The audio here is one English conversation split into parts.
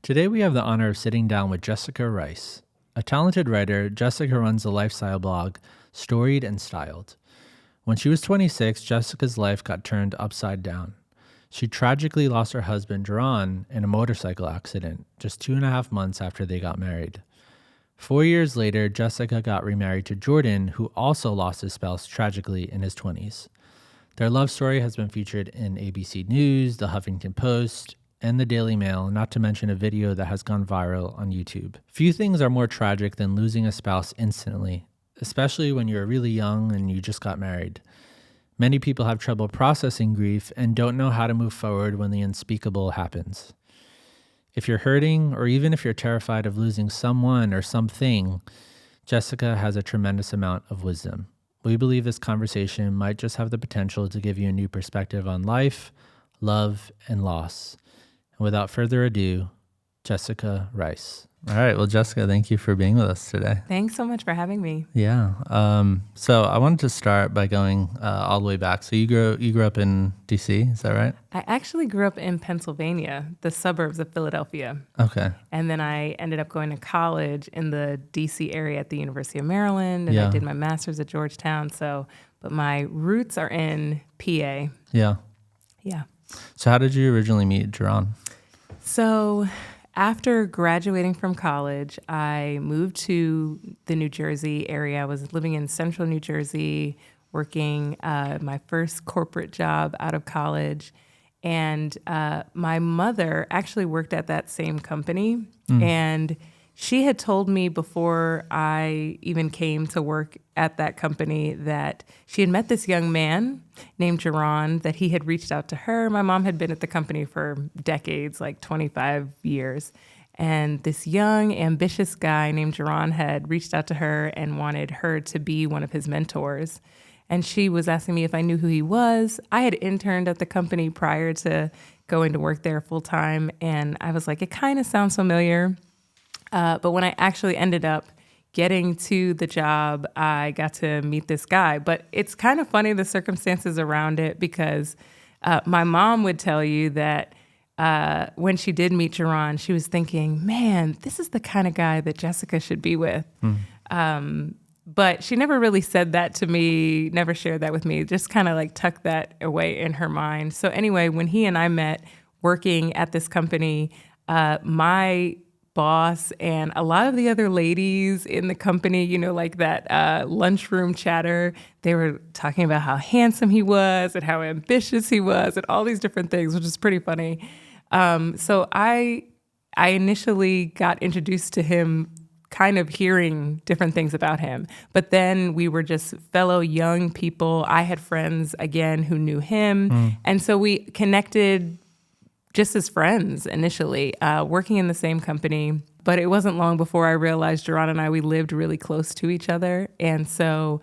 Today we have the honor of sitting down with Jessica Rice. A talented writer, Jessica runs the lifestyle blog Storied and Styled. When she was 26, Jessica's life got turned upside down. She tragically lost her husband, Jarronn, in a motorcycle accident just 2.5 months after they got married. 4 years later, Jessica got remarried to Jordan, who also lost his spouse tragically in his 20s. Their love story has been featured in ABC News, the Huffington Post, and the DailyMail, not to mention a video that has gone viral on YouTube. Few things are more tragic than losing a spouse instantly, especially when you're really young and you just got married. Many people have trouble processing grief and don't know how to move forward when the unspeakable happens. If you're hurting, or even if you're terrified of losing someone or something, Jessica has a tremendous amount of wisdom. We believe this conversation might just have the potential to give you a new perspective on life, love, and loss. And without further ado, Jessica Rice. All right. Well, Jessica, thank you for being with us today. Thanks so much for having me. Yeah. So I wanted to start by going all the way back. So you grew up in D.C., is that right? I actually grew up in Pennsylvania, the suburbs of Philadelphia. Okay. And then I ended up going to college in the D.C. area at the University of Maryland, and I did my master's at Georgetown. But my roots are in PA. Yeah. Yeah. So how did you originally meet Jarronn? So after graduating from college, I moved to the New Jersey area. I was living in central New Jersey, working my first corporate job out of college. And my mother actually worked at that same company. And she had told me before I even came to work at that company that she had met this young man named Jarronn, that he had reached out to her. My mom had been at the company for decades, like 25 years. And this young, ambitious guy named Jarronn had reached out to her and wanted her to be one of his mentors. And she was asking me if I knew who he was. I had interned at the company prior to going to work there full time. And I was like, it kind of sounds familiar. But when I actually ended up getting to the job, I got to meet this guy. But it's kind of funny, the circumstances around it, because my mom would tell you that when she did meet Jarronn, she was thinking, man, this is the kind of guy that Jessica should be with. But she never really said that to me, never shared that with me, just kind of like tucked that away in her mind. So anyway, when he and I met working at this company, my boss and a lot of the other ladies in the company, you know, like that lunchroom chatter, they were talking about how handsome he was and how ambitious he was and all these different things, which is pretty funny. So I initially got introduced to him kind of hearing different things about him. But then we were just fellow young people. I had friends, again, who knew him. And so we connected just as friends initially, working in the same company. But it wasn't long before I realized Jarronn and I, we lived really close to each other. And so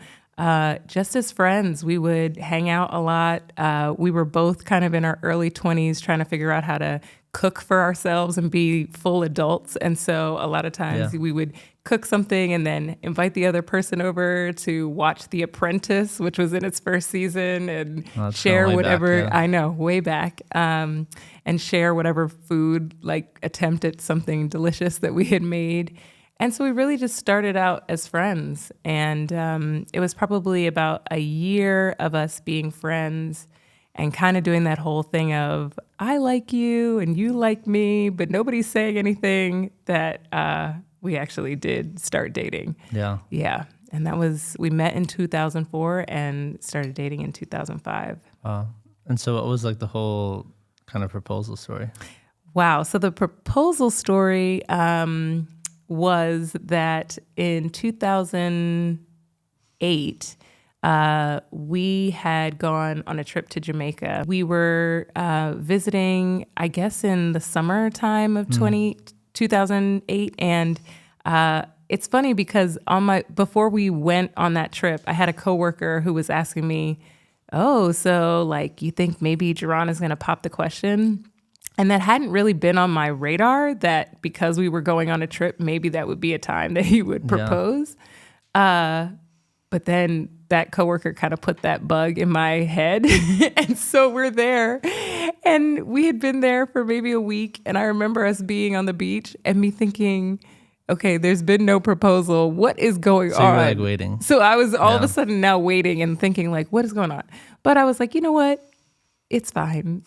just as friends, we would hang out a lot. We were both kind of in our early 20s trying to figure out how to cook for ourselves and be full adults. And so a lot of times we would cook something and then invite the other person over to watch The Apprentice, which was in its first season, and share whatever, back, I know, way back, and share whatever food, like attempt at something delicious that we had made. And so we really just started out as friends. And it was probably about a year of us being friends and kind of doing that whole thing of, I like you and you like me, but nobody's saying anything, that we actually did start dating. Yeah. Yeah. And that was, we met in 2004 and started dating in 2005. And so what was like the whole kind of proposal story? Wow. So the proposal story was that in 2008, we had gone on a trip to Jamaica. We were visiting, I guess, in the summertime of 2008. And it's funny because before we went on that trip, I had a coworker who was asking me, oh, so like you think maybe Jarronn is going to pop the question? And that hadn't really been on my radar, that because we were going on a trip, maybe that would be a time that he would propose. But then that coworker kind of put that bug in my head. And so we're there. And we had been there for maybe a week. And I remember us being on the beach and me thinking, okay, there's been no proposal. What is going on? So you were like waiting. So I was all of a sudden now waiting and thinking like, what is going on? But I was like, you know what? It's fine.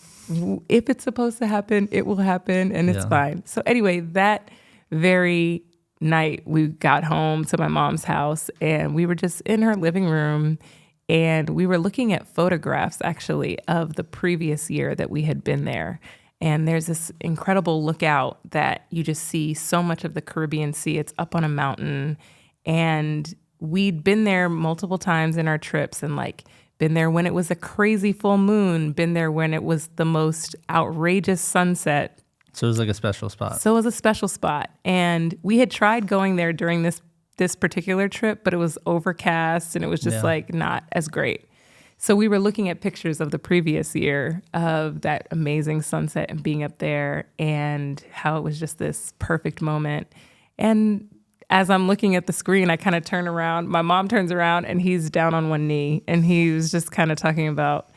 If it's supposed to happen, it will happen and it's fine. So anyway, that very night we got home to my mom's house and we were just in her living room and we were looking at photographs actually of the previous year that we had been there. And there's this incredible lookout that you just see so much of the Caribbean Sea. It's up on a mountain. And we'd been there multiple times in our trips and like been there when it was a crazy full moon, been there when it was the most outrageous sunset. So it was like a special spot. So it was a special spot. And we had tried going there during this particular trip, but it was overcast and it was just like not as great. So we were looking at pictures of the previous year of that amazing sunset and being up there and how it was just this perfect moment. And as I'm looking at the screen, I kind of turn around. My mom turns around and he's down on one knee. And he was just kind of talking about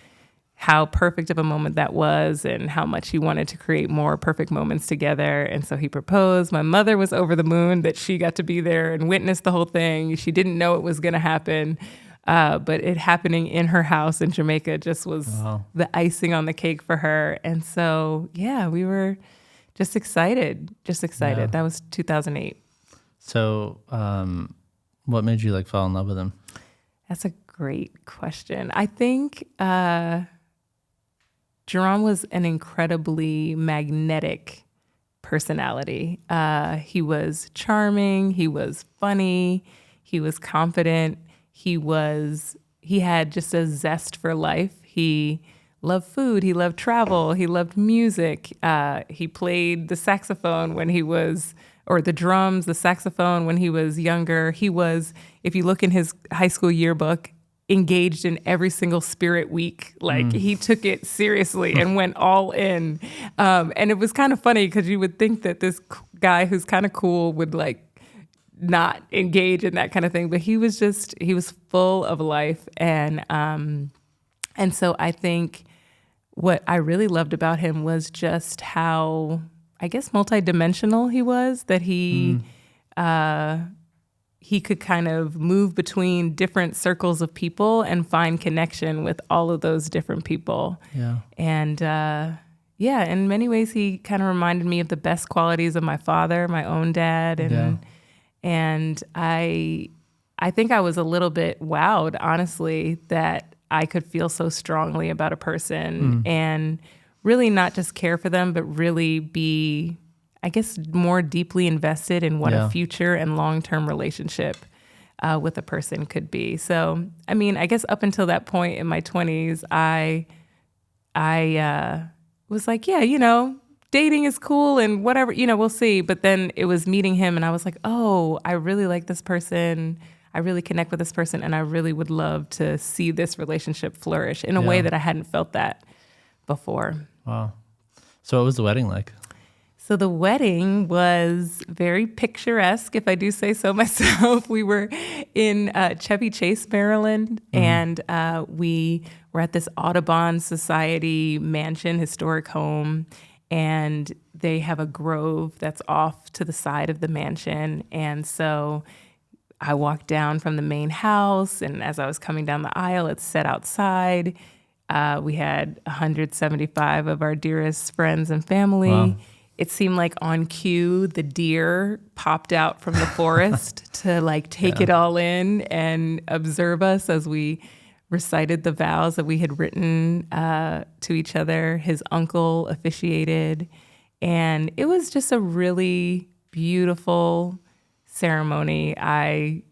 how perfect of a moment that was and how much he wanted to create more perfect moments together. And so he proposed. My mother was over the moon that she got to be there and witness the whole thing. She didn't know it was going to happen. But it happening in her house in Jamaica just was the icing on the cake for her. And so, yeah, we were just excited. Yeah. That was 2008. So what made you like fall in love with him? That's a great question. I think Jarronn was an incredibly magnetic personality. He was charming. He was funny. He was confident. He had just a zest for life. He loved food. He loved travel. He loved music. He played the saxophone or the drums, the saxophone when he was younger. He was, if you look in his high school yearbook, engaged in every single Spirit Week. Like he took it seriously and went all in. And it was kind of funny because you would think that this guy who's kind of cool would like not engage in that kind of thing, but he was full of life. And so I think what I really loved about him was just how, I guess, multidimensional he was, that he could kind of move between different circles of people and find connection with all of those different people. Yeah. And in many ways, he kind of reminded me of the best qualities of my father, my own dad. And I think I was a little bit wowed, honestly, that I could feel so strongly about a person and really not just care for them, but really be, I guess, more deeply invested in what a future and long-term relationship with a person could be. So, I mean, I guess up until that point in my 20s, I was like, yeah, dating is cool and whatever, we'll see. But then it was meeting him and I was like, oh, I really like this person. I really connect with this person and I really would love to see this relationship flourish in a way that I hadn't felt that before. Wow. So what was the wedding like? So the wedding was very picturesque, if I do say so myself. We were in Chevy Chase, Maryland, and we were at this Audubon Society mansion, historic home, and they have a grove that's off to the side of the mansion. And so I walked down from the main house, and as I was coming down the aisle, it set outside. We had 175 of our dearest friends and family. Wow. It seemed like on cue, the deer popped out from the forest to like take it all in and observe us as we recited the vows that we had written to each other. His uncle officiated, and it was just a really beautiful ceremony. I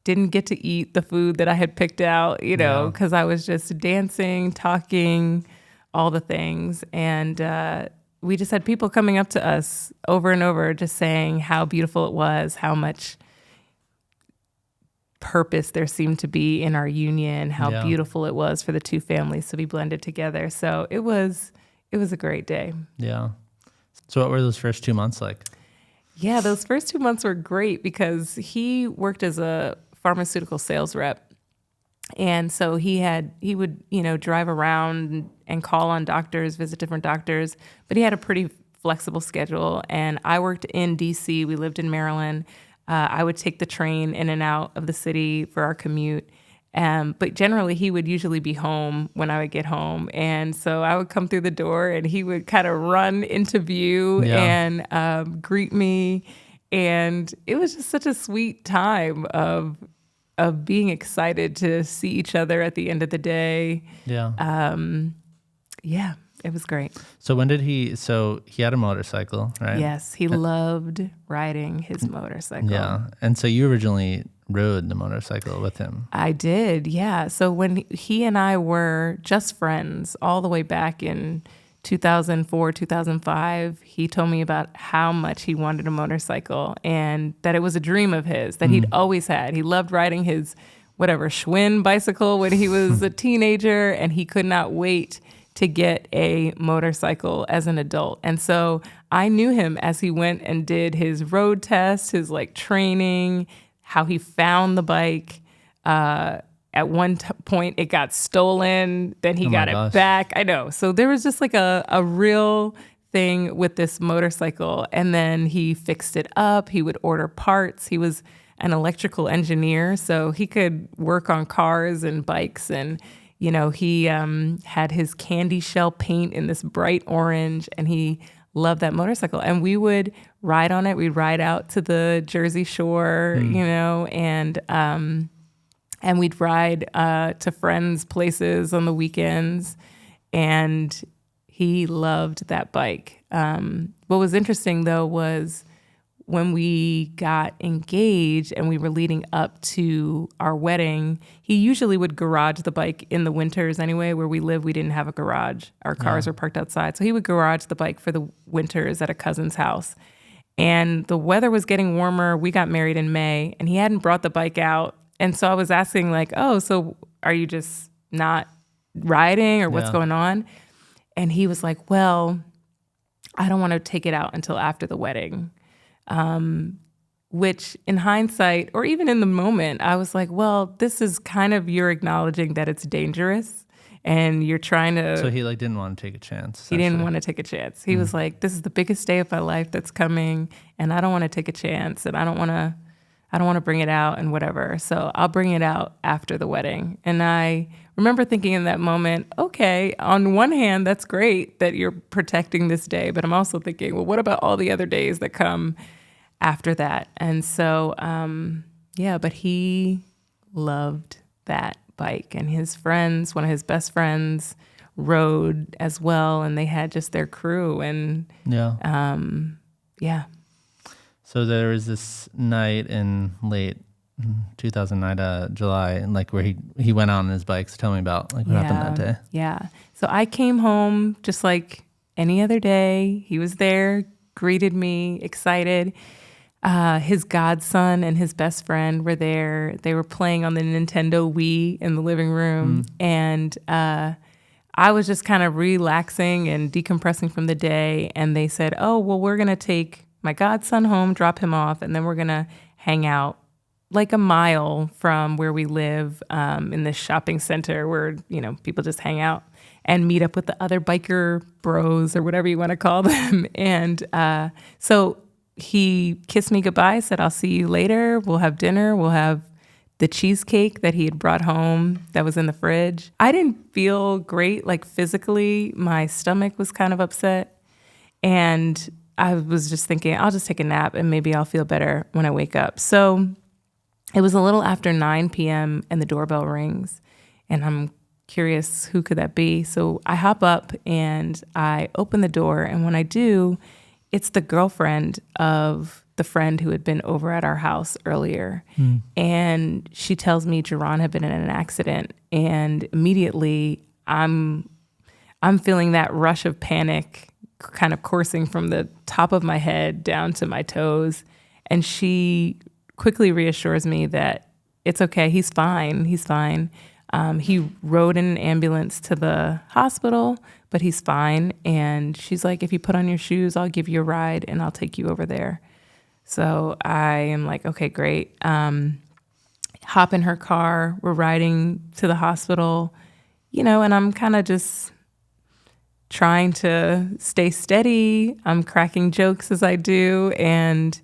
didn't get to eat the food that I had picked out, because I was just dancing, talking, all the things. And we just had people coming up to us over and over just saying how beautiful it was, how much purpose there seemed to be in our union, how beautiful it was for the two families to be blended together. So it was a great day. Yeah. So what were those first 2 months like? Yeah, those first 2 months were great because he worked as a pharmaceutical sales rep. And so he would, drive around and call on doctors, visit different doctors, but he had a pretty flexible schedule. And I worked in DC. We lived in Maryland. I would take the train in and out of the city for our commute. But generally, he would usually be home when I would get home. And so I would come through the door and he would kind of run into view and greet me. And it was just such a sweet time of being excited to see each other at the end of the day. Yeah, it was great. So he had a motorcycle, right? Yes, he loved riding his motorcycle. Yeah. And so you originally rode the motorcycle with him. I did, yeah. So when he and I were just friends all the way back in 2004, 2005, he told me about how much he wanted a motorcycle and that it was a dream of his that he'd always had. He loved riding his Schwinn bicycle when he was a teenager, and he could not wait to get a motorcycle as an adult. And so I knew him as he went and did his road test, his training, how he found the bike. At one point, it got stolen. Then he got it back. I know. So there was just a real thing with this motorcycle. And then he fixed it up. He would order parts. He was an electrical engineer, so he could work on cars and bikes. And, he had his candy shell paint in this bright orange, and he loved that motorcycle. And we would ride on it. We'd ride out to the Jersey Shore, and we'd ride to friends' places on the weekends, and he loved that bike. What was interesting, though, was when we got engaged and we were leading up to our wedding, he usually would garage the bike in the winters anyway. Where we live, we didn't have a garage. Our cars were parked outside. So he would garage the bike for the winters at a cousin's house. And the weather was getting warmer. We got married in May, and he hadn't brought the bike out. And so I was asking, so are you just not riding, or what's going on? And he was like, well, I don't want to take it out until after the wedding. Which in hindsight, or even in the moment, I was like, well, this is kind of you're acknowledging that it's dangerous and you're trying to... So he didn't want to take a chance. He didn't want to take a chance. He was like, this is the biggest day of my life that's coming, and I don't want to take a chance, and I don't want to bring it out and whatever. So I'll bring it out after the wedding. And I remember thinking in that moment, okay, on one hand, that's great that you're protecting this day, but I'm also thinking, well, what about all the other days that come after that? And so, but he loved that bike, and his friends, one of his best friends, rode as well, and they had just their crew. And So there was this night in late 2009, July, where he went on his bike. So tell me about what happened that day. Yeah. So I came home just like any other day. He was there, greeted me, excited. His godson and his best friend were there. They were playing on the Nintendo Wii in the living room. And I was just kind of relaxing and decompressing from the day. And they said, oh, well, we're going to take my godson home, drop him off, and then we're going to hang out a mile from where we live in this shopping center where, people just hang out and meet up with the other biker bros or whatever you want to call them. And so he kissed me goodbye, said, I'll see you later. We'll have dinner. We'll have the cheesecake that he had brought home that was in the fridge. I didn't feel great, physically. My stomach was kind of upset. And I was just thinking, I'll just take a nap and maybe I'll feel better when I wake up. So it was a little after 9 p.m. and the doorbell rings, and I'm curious, who could that be? So I hop up and I open the door, and when I do, it's the girlfriend of the friend who had been over at our house earlier. And she tells me Jarronn had been in an accident, and immediately I'm feeling that rush of panic kind of coursing from the top of my head down to my toes. And she quickly reassures me that it's okay. He's fine. He's fine. He rode in an ambulance to the hospital, but he's fine. And she's like, if you put on your shoes, I'll give you a ride and I'll take you over there. So I am like, okay, great. And hop in her car. We're riding to the hospital, and I'm kind of just trying to stay steady. I'm cracking jokes as I do. And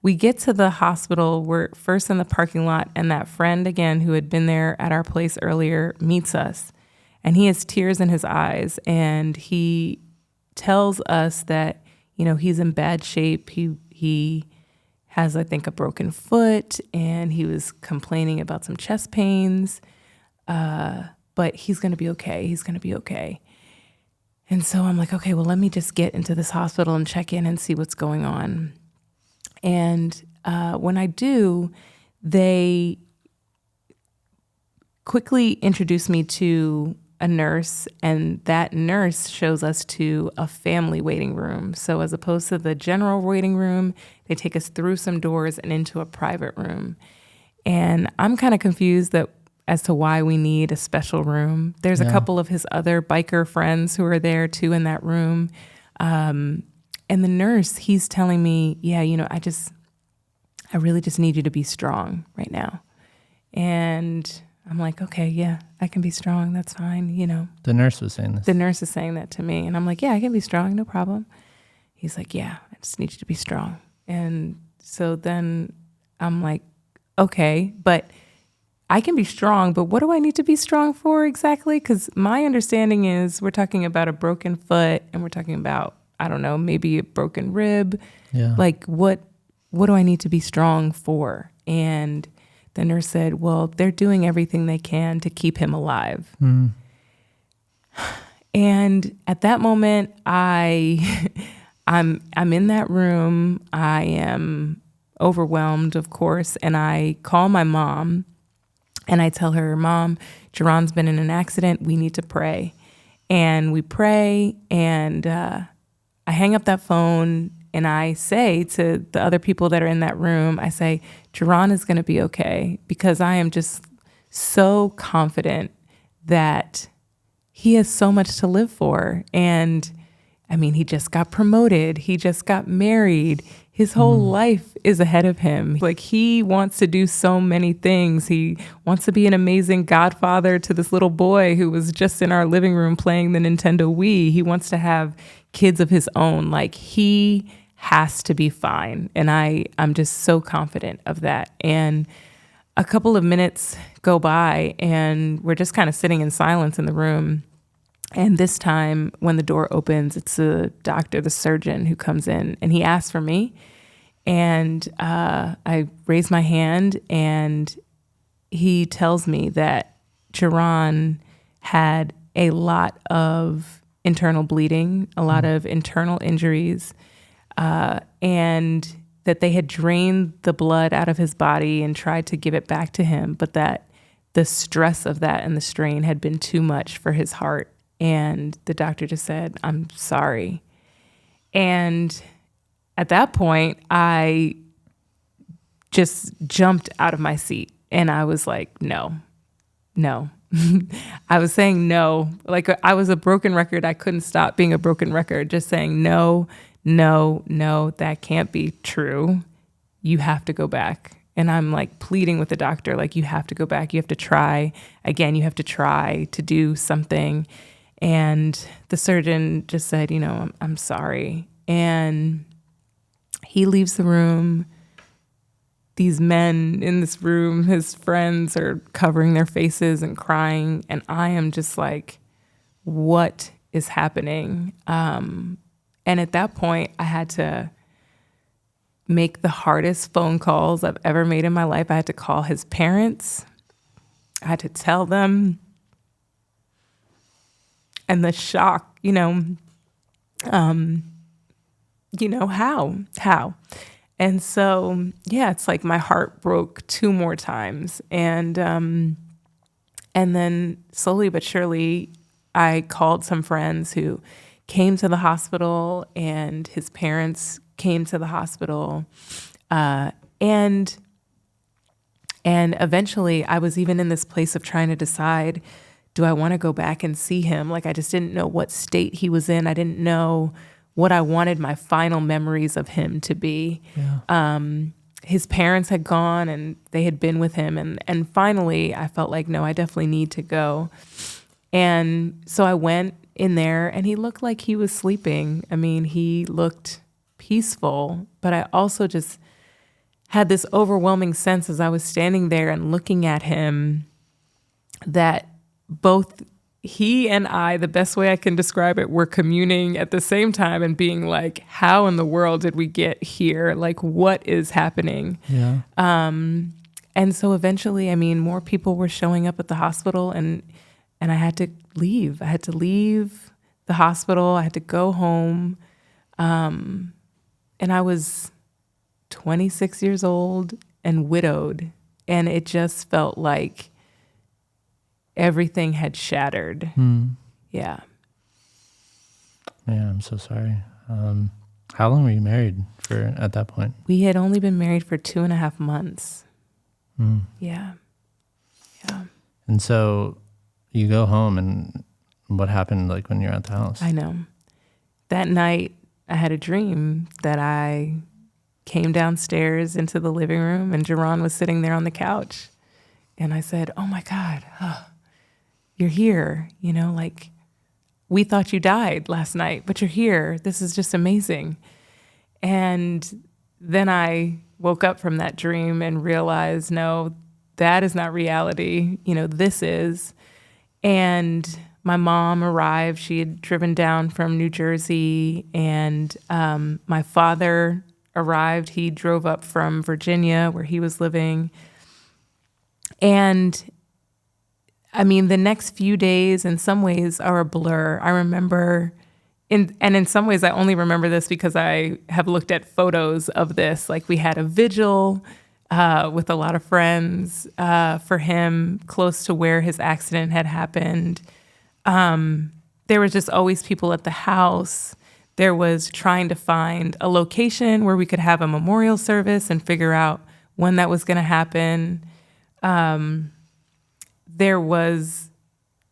we get to the hospital. We're first in the parking lot, and that friend again who had been there at our place earlier meets us. And he has tears in his eyes, and he tells us that, he's in bad shape. He has, I think, a broken foot, and he was complaining about some chest pains. But he's going to be okay. He's going to be okay. And so I'm like, okay, well, let me just get into this hospital and check in and see what's going on. And when I do, they quickly introduce me to a nurse, and that nurse shows us to a family waiting room. So as opposed to the general waiting room, they take us through some doors and into a private room. And I'm kind of confused as to why we need a special room. There's a couple of his other biker friends who are there too in that room. And the nurse, he's telling me, I really just need you to be strong right now. And I'm like, okay, yeah, I can be strong. That's fine. The nurse was saying this. The nurse is saying that to me. And I'm like, yeah, I can be strong. No problem. He's like, yeah, I just need you to be strong. And so then I'm like, okay, but I can be strong, but what do I need to be strong for exactly? Because my understanding is we're talking about a broken foot, and we're talking about, I don't know, maybe a broken rib. Yeah. Like what do I need to be strong for? And the nurse said, well, they're doing everything they can to keep him alive. Mm. And at that moment, I'm in that room. I am overwhelmed, of course, and I call my mom. And I tell her, Mom, Jarronn's been in an accident. We need to pray. And we pray, and I hang up that phone, and I say to the other people that are in that room, I say, Jarronn is going to be okay, because I am just so confident that he has so much to live for. And I mean, he just got promoted. He just got married. His whole life is ahead of him. Like, he wants to do so many things. He wants to be an amazing godfather to this little boy who was just in our living room playing the Nintendo Wii. He wants to have kids of his own. Like, he has to be fine. And I'm just so confident of that. And a couple of minutes go by, and we're just kind of sitting in silence in the room. And this time, when the door opens, it's the doctor, the surgeon, who comes in, and he asks for me. And I raise my hand, and he tells me that Jarronn had a lot of internal bleeding, a lot of internal injuries, and that they had drained the blood out of his body and tried to give it back to him, but that the stress of that and the strain had been too much for his heart. And the doctor just said, I'm sorry. And at that point, I just jumped out of my seat, and I was like, no. I was saying no. Like, I was a broken record. I couldn't stop being a broken record, just saying no, that can't be true. You have to go back. And I'm like pleading with the doctor, like, you have to go back. You have to try again. You have to try to do something. And the surgeon just said, I'm sorry. And he leaves the room. These men in this room, his friends, are covering their faces and crying. And I am just like, what is happening? And at that point, I had to make the hardest phone calls I've ever made in my life. I had to call his parents. I had to tell them. And the shock, how? And so, yeah, it's like my heart broke 2 more times. And then slowly but surely, I called some friends who came to the hospital, and his parents came to the hospital. And eventually I was even in this place of trying to decide, do I want to go back and see him? Like, I just didn't know what state he was in. I didn't know what I wanted my final memories of him to be. Yeah. his parents had gone and they had been with him. And finally, I felt like, no, I definitely need to go. And so I went in there, and he looked like he was sleeping. I mean, he looked peaceful, but I also just had this overwhelming sense as I was standing there and looking at him that both he and I, the best way I can describe it, were communing at the same time and being like, how in the world did we get here? Like, what is happening? Yeah. And so eventually, I mean, more people were showing up at the hospital, and I had to leave. I had to leave the hospital. I had to go home. And I was 26 years old and widowed. And it just felt like everything had shattered. Yeah. Yeah, I'm so sorry. How long were you married for at that point? We had only been married for 2.5 months. Yeah. Yeah. And so you go home, and what happened like when you're at the house? I know. That night, I had a dream that I came downstairs into the living room, and Jarronn was sitting there on the couch. And I said, oh my God, you're here. You know, like, we thought you died last night, but you're here. This is just amazing. And then I woke up from that dream and realized, no, that is not reality. You know, this is. And my mom arrived. She had driven down from New Jersey, and my father arrived. He drove up from Virginia, where he was living. And I mean, the next few days in some ways are a blur. I remember, in some ways I only remember this because I have looked at photos of this. Like, we had a vigil with a lot of friends for him close to where his accident had happened. There was just always people at the house. There was trying to find a location where we could have a memorial service and figure out when that was going to happen. There was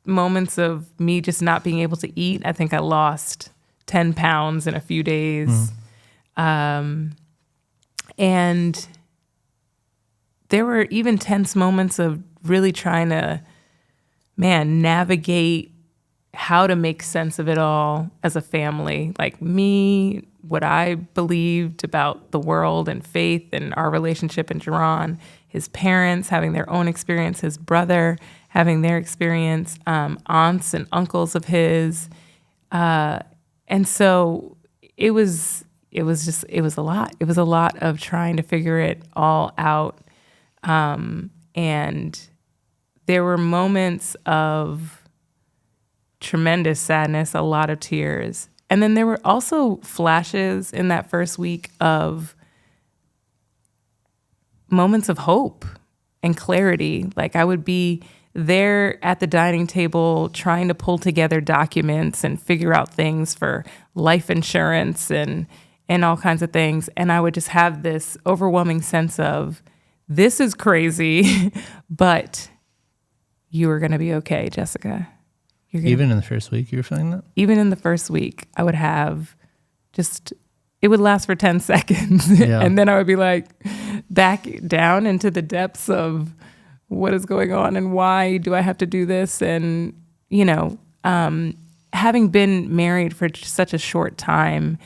moments of me just not being able to eat. I think I lost 10 pounds in a few days. And there were even tense moments of really trying to, navigate how to make sense of it all as a family. Like, me, what I believed about the world and faith and our relationship, and Jarronn, his parents having their own experience, his brother having their experience, aunts and uncles of his. And so it was a lot. It was a lot of trying to figure it all out. And there were moments of tremendous sadness, a lot of tears. And then there were also flashes in that first week of moments of hope and clarity. Like, I would be there at the dining table trying to pull together documents and figure out things for life insurance and all kinds of things. And I would just have this overwhelming sense of, this is crazy, but you are going to be okay, Jessica. Even in the first week, you were feeling that? Even in the first week, I would have it would last for 10 seconds. Yeah. And then I would be like back down into the depths of what is going on and why do I have to do this? And, having been married for such a short time,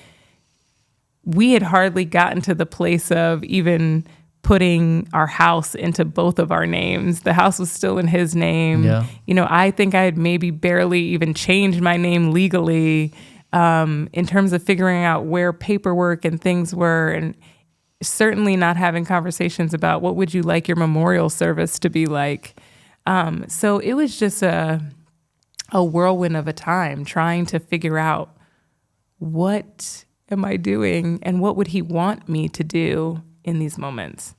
we had hardly gotten to the place of even putting our house into both of our names. The house was still in his name. Yeah. I think I had maybe barely even changed my name legally in terms of figuring out where paperwork and things were, and certainly not having conversations about what would you like your memorial service to be like. So it was just a whirlwind of a time trying to figure out, what am I doing and what would he want me to do in these moments.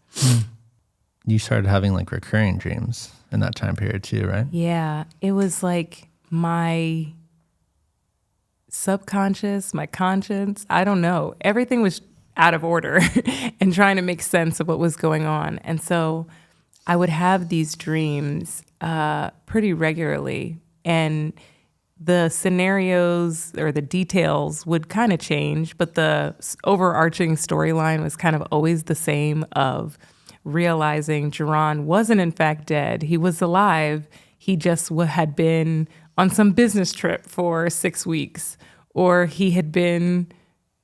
You started having like recurring dreams in that time period too, right? Yeah, it was like my subconscious, my conscience, I don't know. Everything was out of order and trying to make sense of what was going on. And so I would have these dreams pretty regularly. And the scenarios or the details would kind of change, but the overarching storyline was kind of always the same of realizing Jarronn wasn't in fact dead. He was alive. He just had been on some business trip for 6 weeks, or he had been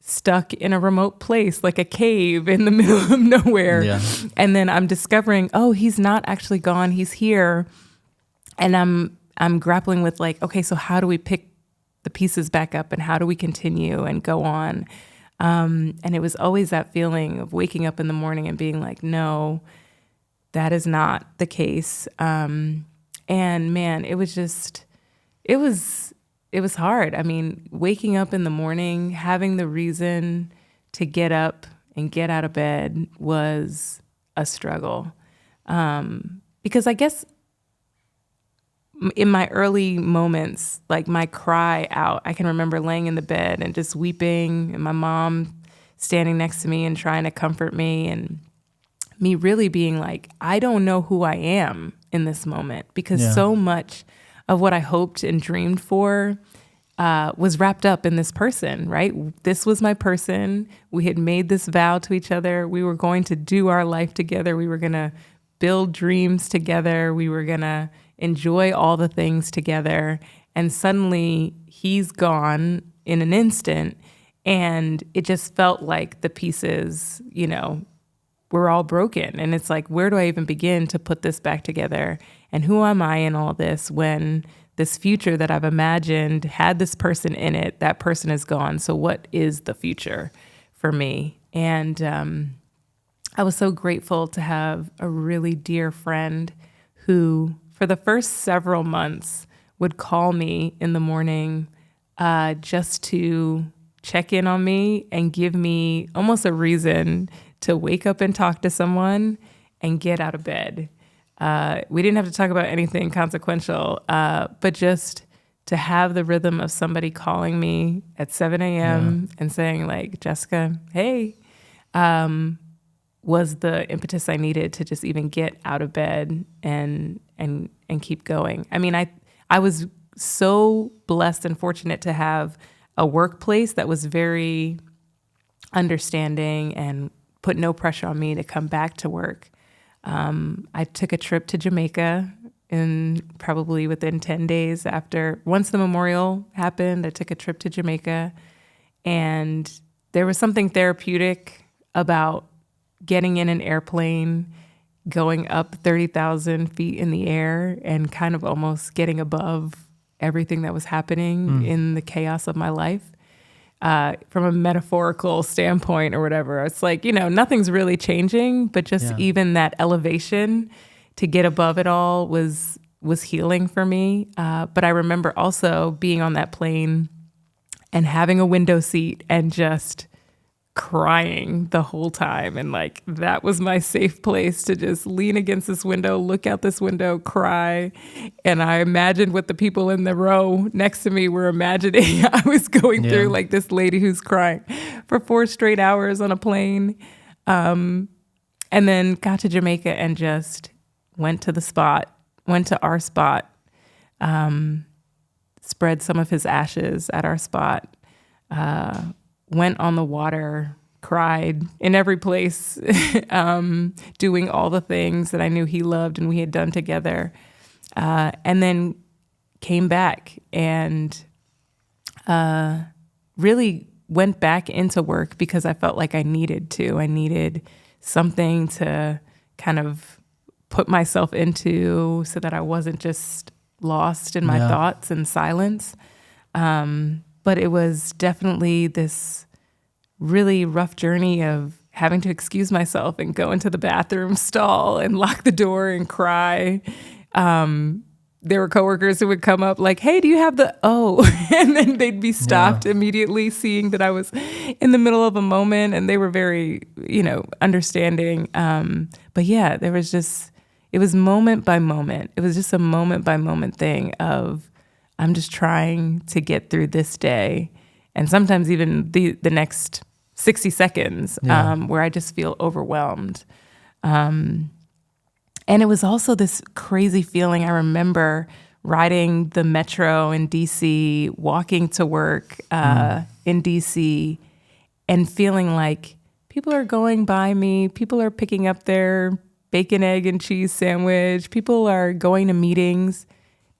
stuck in a remote place, like a cave in the middle of nowhere. Yeah. And then I'm discovering, oh, he's not actually gone. He's here. And I'm grappling with like, okay, so how do we pick the pieces back up and how do we continue and go on? And it was always that feeling of waking up in the morning and being like, no, that is not the case. And man, it was hard. I mean, waking up in the morning, having the reason to get up and get out of bed was a struggle. Because I guess in my early moments, like my cry out, I can remember laying in the bed and just weeping, and my mom standing next to me and trying to comfort me, and me really being like, I don't know who I am in this moment, because so much of what I hoped and dreamed for was wrapped up in this person, right? This was my person. We had made this vow to each other. We were going to do our life together. We were going to build dreams together. We were going to enjoy all the things together. And suddenly he's gone in an instant. And it just felt like the pieces, were all broken. And it's like, where do I even begin to put this back together? And who am I in all this when this future that I've imagined had this person in it, that person is gone. So what is the future for me? And I was so grateful to have a really dear friend who, for the first several months, would call me in the morning just to check in on me and give me almost a reason to wake up and talk to someone and get out of bed. We didn't have to talk about anything consequential, but just to have the rhythm of somebody calling me at 7 a.m. and saying like, Jessica, hey, was the impetus I needed to just even get out of bed and keep going. I mean, I was so blessed and fortunate to have a workplace that was very understanding and put no pressure on me to come back to work. I took a trip to Jamaica probably within 10 days once the memorial happened. I took a trip to Jamaica, and there was something therapeutic about getting in an airplane, going up 30,000 feet in the air, and kind of almost getting above everything that was happening in the chaos of my life. From a metaphorical standpoint or whatever, it's like, nothing's really changing, but just even that elevation to get above it all was healing for me. But I remember also being on that plane and having a window seat and just crying the whole time. And like, that was my safe place to just lean against this window, look out this window, cry. And I imagined what the people in the row next to me were imagining. I was going through, like this lady who's crying for 4 straight hours on a plane. And then got to Jamaica and just went to our spot, spread some of his ashes at our spot, went on the water, cried in every place, doing all the things that I knew he loved and we had done together. And then came back and really went back into work because I felt like I needed to. I needed something to kind of put myself into so that I wasn't just lost in my thoughts and silence. But it was definitely this really rough journey of having to excuse myself and go into the bathroom stall and lock the door and cry. There were coworkers who would come up like, hey, do you have and then they'd be stopped immediately, seeing that I was in the middle of a moment, and they were very, understanding. But yeah, it was moment by moment. It was just a moment by moment thing of, I'm just trying to get through this day, and sometimes even the next 60 seconds where I just feel overwhelmed. And it was also this crazy feeling. I remember riding the metro in DC, walking to work in DC, and feeling like people are going by me, people are picking up their bacon, egg, and cheese sandwich, people are going to meetings.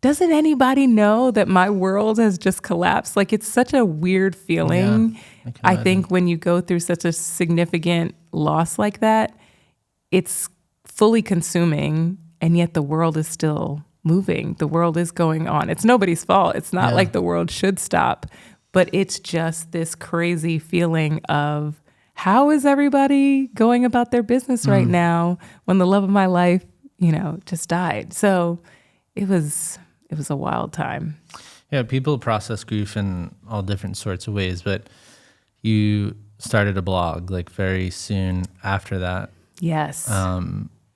Doesn't anybody know that my world has just collapsed? Like, it's such a weird feeling. Yeah, I think when you go through such a significant loss like that, it's fully consuming, and yet the world is still moving. The world is going on. It's nobody's fault. It's not like the world should stop, but it's just this crazy feeling of, how is everybody going about their business right now when the love of my life, just died? So it was a wild time. Yeah, people process grief in all different sorts of ways, but you started a blog like very soon after that. Yes.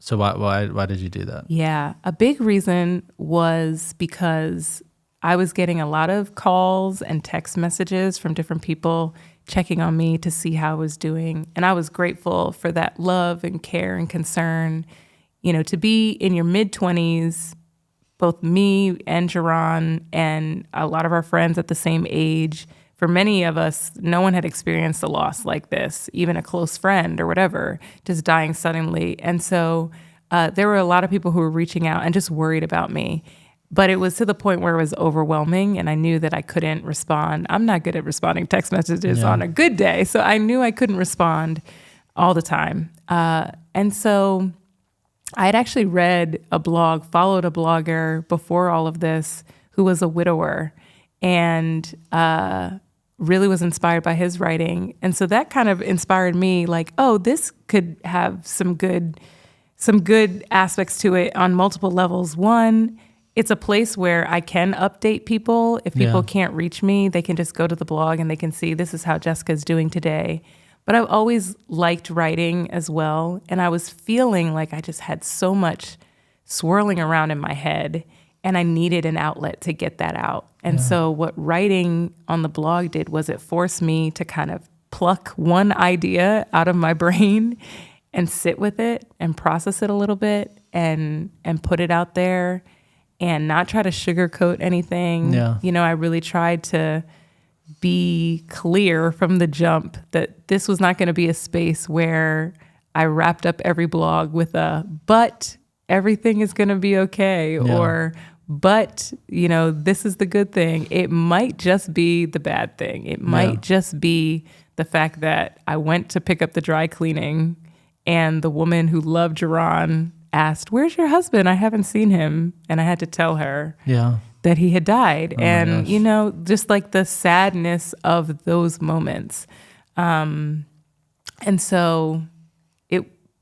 So why did you do that? Yeah, a big reason was because I was getting a lot of calls and text messages from different people checking on me to see how I was doing. And I was grateful for that love and care and concern. To be in your mid-20s, both me and Jarronn and a lot of our friends at the same age, for many of us, no one had experienced a loss like this, even a close friend or whatever, just dying suddenly. And so there were a lot of people who were reaching out and just worried about me. But it was to the point where it was overwhelming, and I knew that I couldn't respond. I'm not good at responding text messages on a good day, so I knew I couldn't respond all the time. And so I had actually read a blog, followed a blogger before all of this who was a widower, and really was inspired by his writing. And so that kind of inspired me, like, oh, this could have some good aspects to it on multiple levels. One, it's a place where I can update people. If people can't reach me, they can just go to the blog and they can see this is how Jessica's doing today. But I've always liked writing as well. And I was feeling like I just had so much swirling around in my head, and I needed an outlet to get that out. And so what writing on the blog did was it forced me to kind of pluck one idea out of my brain and sit with it and process it a little bit and put it out there and not try to sugarcoat anything. I really tried to be clear from the jump that this was not going to be a space where I wrapped up every blog with but everything is going to be okay, or but this is the good thing. It might just be the bad thing. It might just be the fact that I went to pick up the dry cleaning and the woman who loved Jarronn asked, "Where's your husband? I haven't seen him." And I had to tell her that he had died. And, just like the sadness of those moments. And so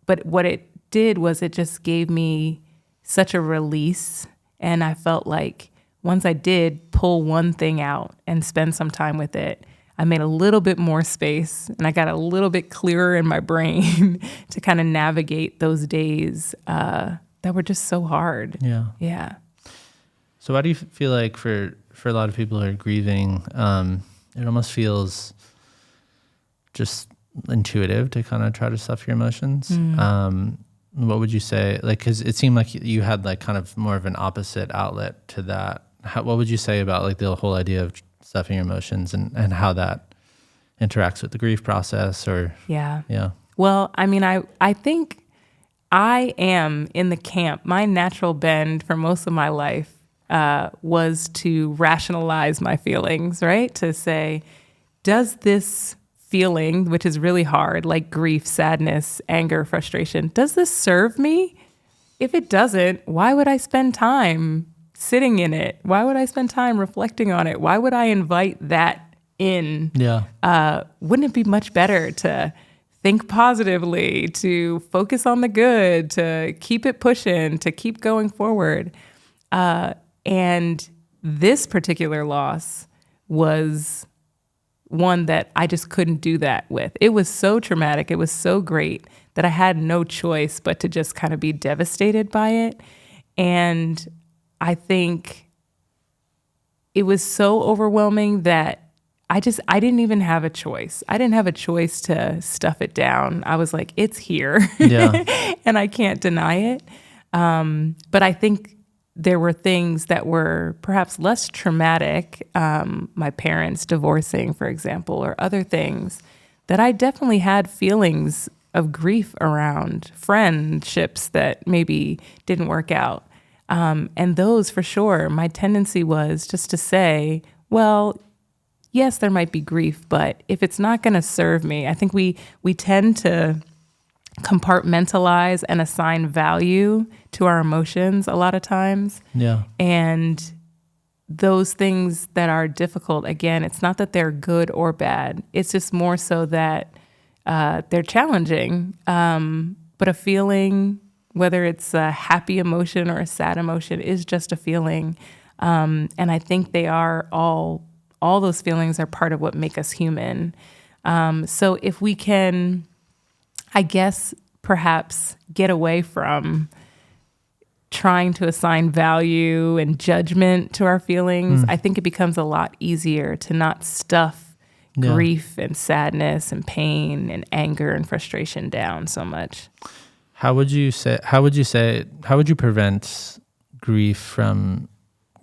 but what it did was it just gave me such a release. And I felt like once I did pull one thing out and spend some time with it, I made a little bit more space and I got a little bit clearer in my brain to kind of navigate those days that were just so hard. Yeah. So why do you feel like for a lot of people who are grieving, it almost feels just intuitive to kind of try to stuff your emotions? What would you say? Like, because it seemed like you had like kind of more of an opposite outlet to that. What would you say about like the whole idea of stuffing your emotions and how that interacts with the grief process? Or well, I mean, I think I am in the camp. My natural bend for most of my life was to rationalize my feelings, right? To say, does this feeling, which is really hard, like grief, sadness, anger, frustration, does this serve me? If it doesn't, why would I spend time sitting in it? Why would I spend time reflecting on it? Why would I invite that in? Wouldn't it be much better to think positively, to focus on the good, to keep it pushing, to keep going forward? And this particular loss was one that I just couldn't do that with. It was so traumatic. It was so great that I had no choice but to just kind of be devastated by it. And I think it was so overwhelming that I didn't even have a choice. I didn't have a choice to stuff it down. I was like, it's here and I can't deny it. But I think there were things that were perhaps less traumatic, my parents divorcing, for example, or other things, that I definitely had feelings of grief around, friendships that maybe didn't work out. And those, for sure, my tendency was just to say, well, yes, there might be grief, but if it's not going to serve me, I think we tend to compartmentalize and assign value to our emotions a lot of times. Yeah. And those things that are difficult, again, it's not that they're good or bad. It's just more so that they're challenging. But a feeling, whether it's a happy emotion or a sad emotion, is just a feeling. And I think they are all those feelings are part of what make us human. So if we can, I guess, perhaps get away from trying to assign value and judgment to our feelings, I think it becomes a lot easier to not stuff grief and sadness and pain and anger and frustration down so much. How would you prevent grief from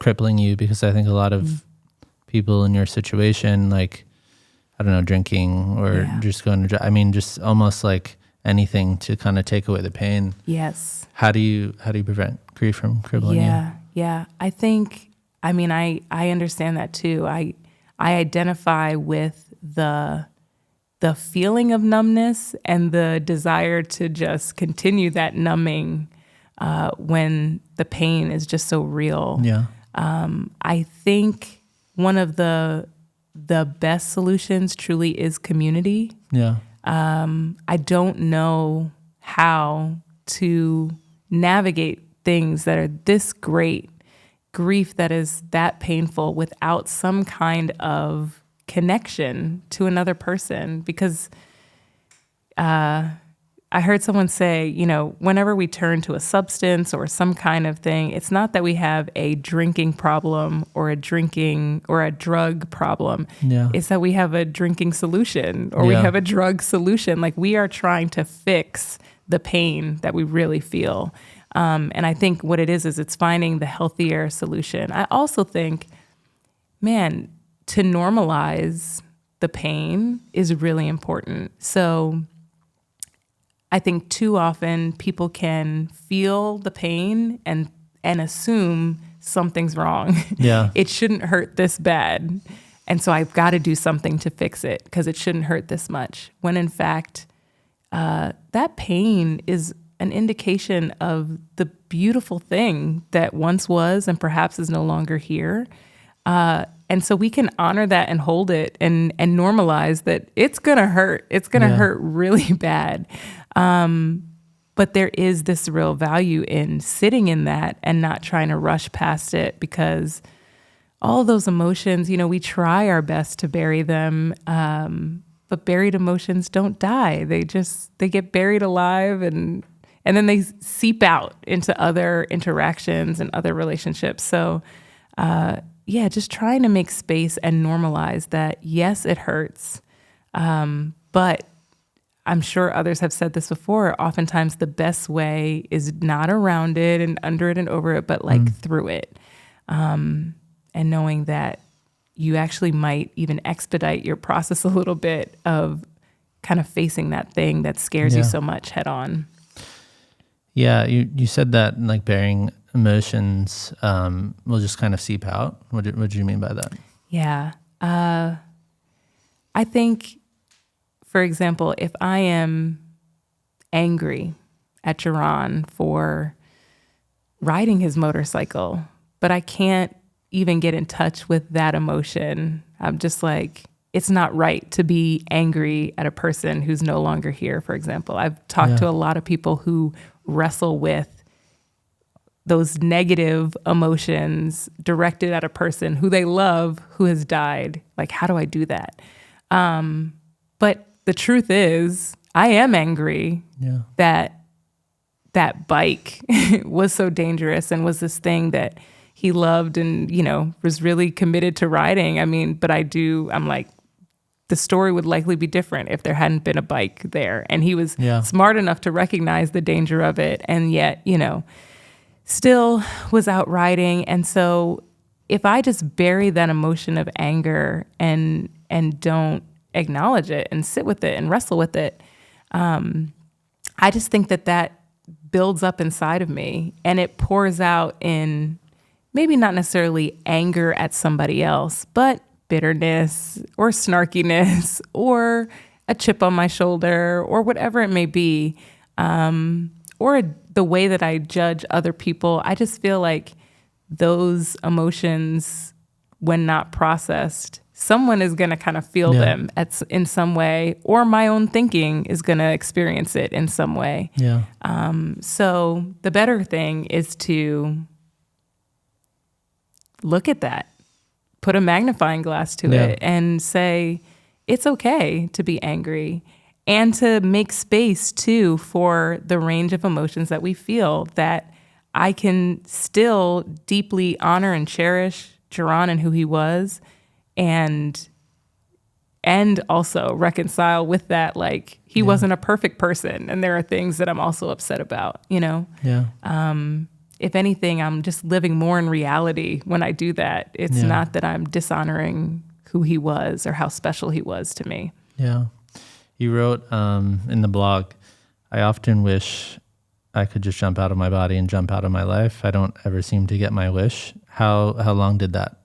crippling you? Because I think a lot of people in your situation, like, I don't know, drinking or just going to, just almost like anything to kind of take away the pain. Yes. How do you prevent grief from crippling you? Yeah. I think, I understand that too. I identify with the feeling of numbness and the desire to just continue that numbing when the pain is just so real. Yeah. I think one of the best solutions truly is community. Yeah. I don't know how to navigate things that are this great, grief that is that painful, without some kind of connection to another person. Because I heard someone say, whenever we turn to a substance or some kind of thing, it's not that we have a drinking problem or a drug problem. Yeah. It's that we have a drinking solution or we have a drug solution. Like, we are trying to fix the pain that we really feel. And I think what it is it's finding the healthier solution. I also think, to normalize the pain is really important. So I think too often people can feel the pain and assume something's wrong. Yeah. It shouldn't hurt this bad. And so I've got to do something to fix it because it shouldn't hurt this much. When in fact, that pain is an indication of the beautiful thing that once was and perhaps is no longer here. And so we can honor that and hold it and normalize that it's going to hurt. It's going to hurt really bad. But there is this real value in sitting in that and not trying to rush past it, because all those emotions, we try our best to bury them. But buried emotions don't die. They get buried alive and then they seep out into other interactions and other relationships. So, just trying to make space and normalize that, yes, it hurts. But I'm sure others have said this before. Oftentimes the best way is not around it and under it and over it, but through it. And knowing that you actually might even expedite your process a little bit of kind of facing that thing that scares you so much head on. Yeah, you said that like burying emotions will just kind of seep out. What do you mean by that? Yeah. I think, for example, if I am angry at Jarronn for riding his motorcycle, but I can't even get in touch with that emotion, I'm just like, it's not right to be angry at a person who's no longer here, for example. I've talked to a lot of people who wrestle with those negative emotions directed at a person who they love who has died. Like, how do I do that? But the truth is, I am angry that bike was so dangerous and was this thing that he loved and, was really committed to riding. But I'm like, the story would likely be different if there hadn't been a bike there. And he was smart enough to recognize the danger of it. And yet, still was out riding. And so if I just bury that emotion of anger and don't acknowledge it and sit with it and wrestle with it, I just think that builds up inside of me and it pours out in maybe not necessarily anger at somebody else, but bitterness or snarkiness or a chip on my shoulder or whatever it may be, or the way that I judge other people. I just feel like those emotions, when not processed, someone is going to kind of feel them in some way, or my own thinking is going to experience it in some way. Yeah. So the better thing is to look at that, put a magnifying glass to it and say, it's okay to be angry, and to make space too for the range of emotions that we feel, that I can still deeply honor and cherish Jarronn and who he was, and also reconcile with that, like, he wasn't a perfect person, and there are things that I'm also upset about, you know? Yeah. If anything, I'm just living more in reality when I do that. It's not that I'm dishonoring who he was or how special he was to me. Yeah. You wrote in the blog, I often wish I could just jump out of my body and jump out of my life. I don't ever seem to get my wish. How long did that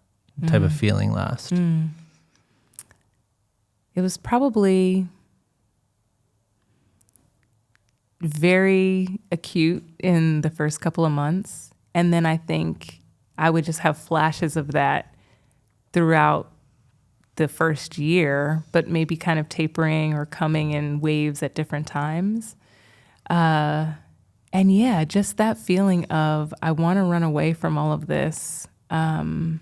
type of feeling last? It was probably very acute in the first couple of months. And then I think I would just have flashes of that throughout the first year, but maybe kind of tapering or coming in waves at different times. And yeah, just that feeling of, I want to run away from all of this. I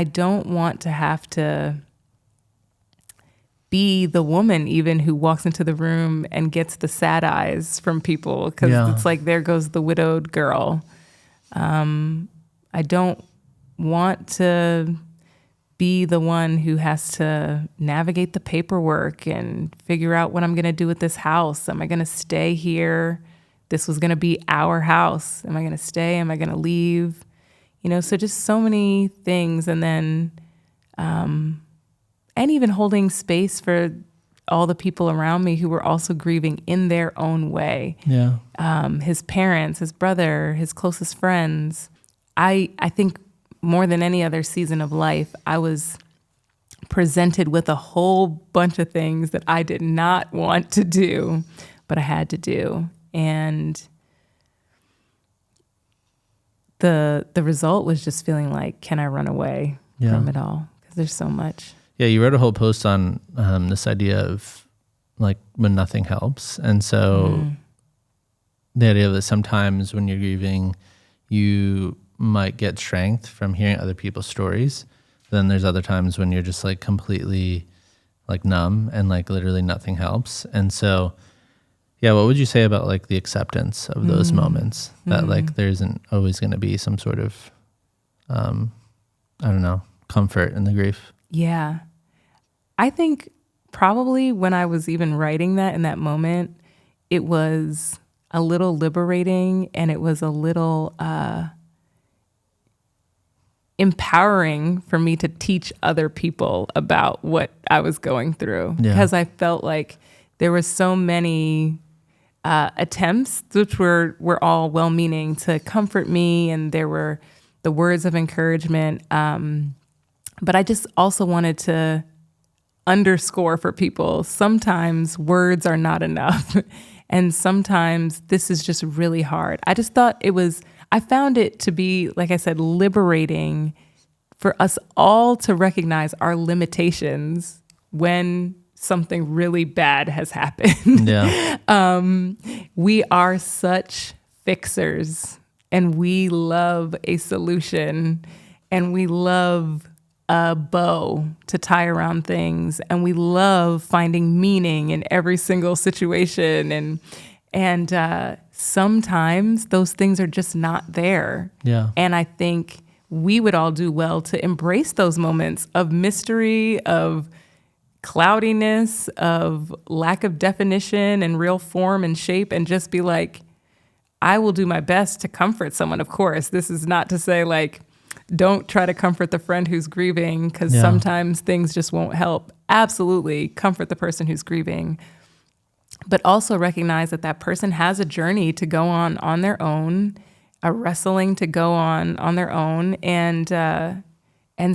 don't want to have to be the woman even who walks into the room and gets the sad eyes from people, because it's like, there goes the widowed girl. I don't want to be the one who has to navigate the paperwork and figure out what I'm going to do with this house. Am I going to stay here? This was going to be our house. Am I going to stay? Am I going to leave? You know, so just so many things. And then, and even holding space for all the people around me who were also grieving in their own way. Yeah. His parents, his brother, his closest friends. I think more than any other season of life, I was presented with a whole bunch of things that I did not want to do, but I had to do. And the result was just feeling like, can I run away from it all? Because there's so much. Yeah, you wrote a whole post on this idea of like when nothing helps. And so the idea that sometimes when you're grieving, you might get strength from hearing other people's stories. Then there's other times when you're just like completely like numb and like literally nothing helps. And so, yeah, what would you say about like the acceptance of those moments, that like there isn't always going to be some sort of, I don't know, comfort in the grief? Yeah. I think probably when I was even writing that in that moment, it was a little liberating, and it was a little empowering for me to teach other people about what I was going through, because I felt like there were so many attempts, which were all well-meaning, to comfort me, and there were the words of encouragement. But I just also wanted to underscore for people, sometimes words are not enough. And sometimes this is just really hard. I just thought I found it to be, like I said, liberating for us all to recognize our limitations when something really bad has happened. Yeah. We are such fixers, and we love a solution, and we love a bow to tie around things, and we love finding meaning in every single situation, and sometimes those things are just not there. Yeah. And I think we would all do well to embrace those moments of mystery, of cloudiness, of lack of definition and real form and shape, and just be like, I will do my best to comfort someone, of course. This is not to say like, don't try to comfort the friend who's grieving, because sometimes things just won't help. Absolutely comfort the person who's grieving, but also recognize that that person has a journey to go on their own, a wrestling to go on their own, and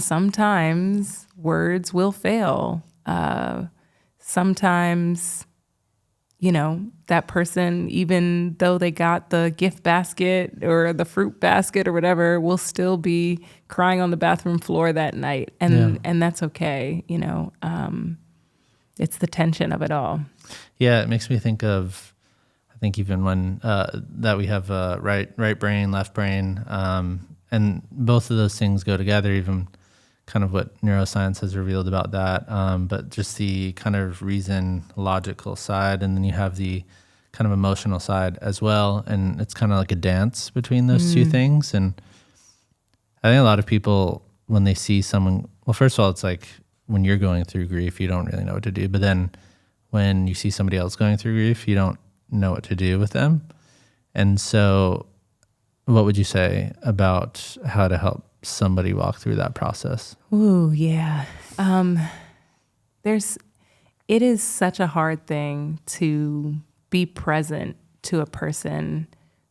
sometimes words will fail. Sometimes, that person, even though they got the gift basket or the fruit basket or whatever, will still be crying on the bathroom floor that night. And that's okay. It's the tension of it all. Yeah, it makes me think of, I think even when that we have right brain, left brain, and both of those things go together, even kind of what neuroscience has revealed about that, but just the kind of reason, logical side, and then you have the kind of emotional side as well, and it's kind of like a dance between those two things. And I think a lot of people, when they see someone, well, first of all, it's like when you're going through grief, you don't really know what to do, but then when you see somebody else going through grief, you don't know what to do with them. And so what would you say about how to help somebody walk through that process? Ooh, yeah. It is such a hard thing to be present to a person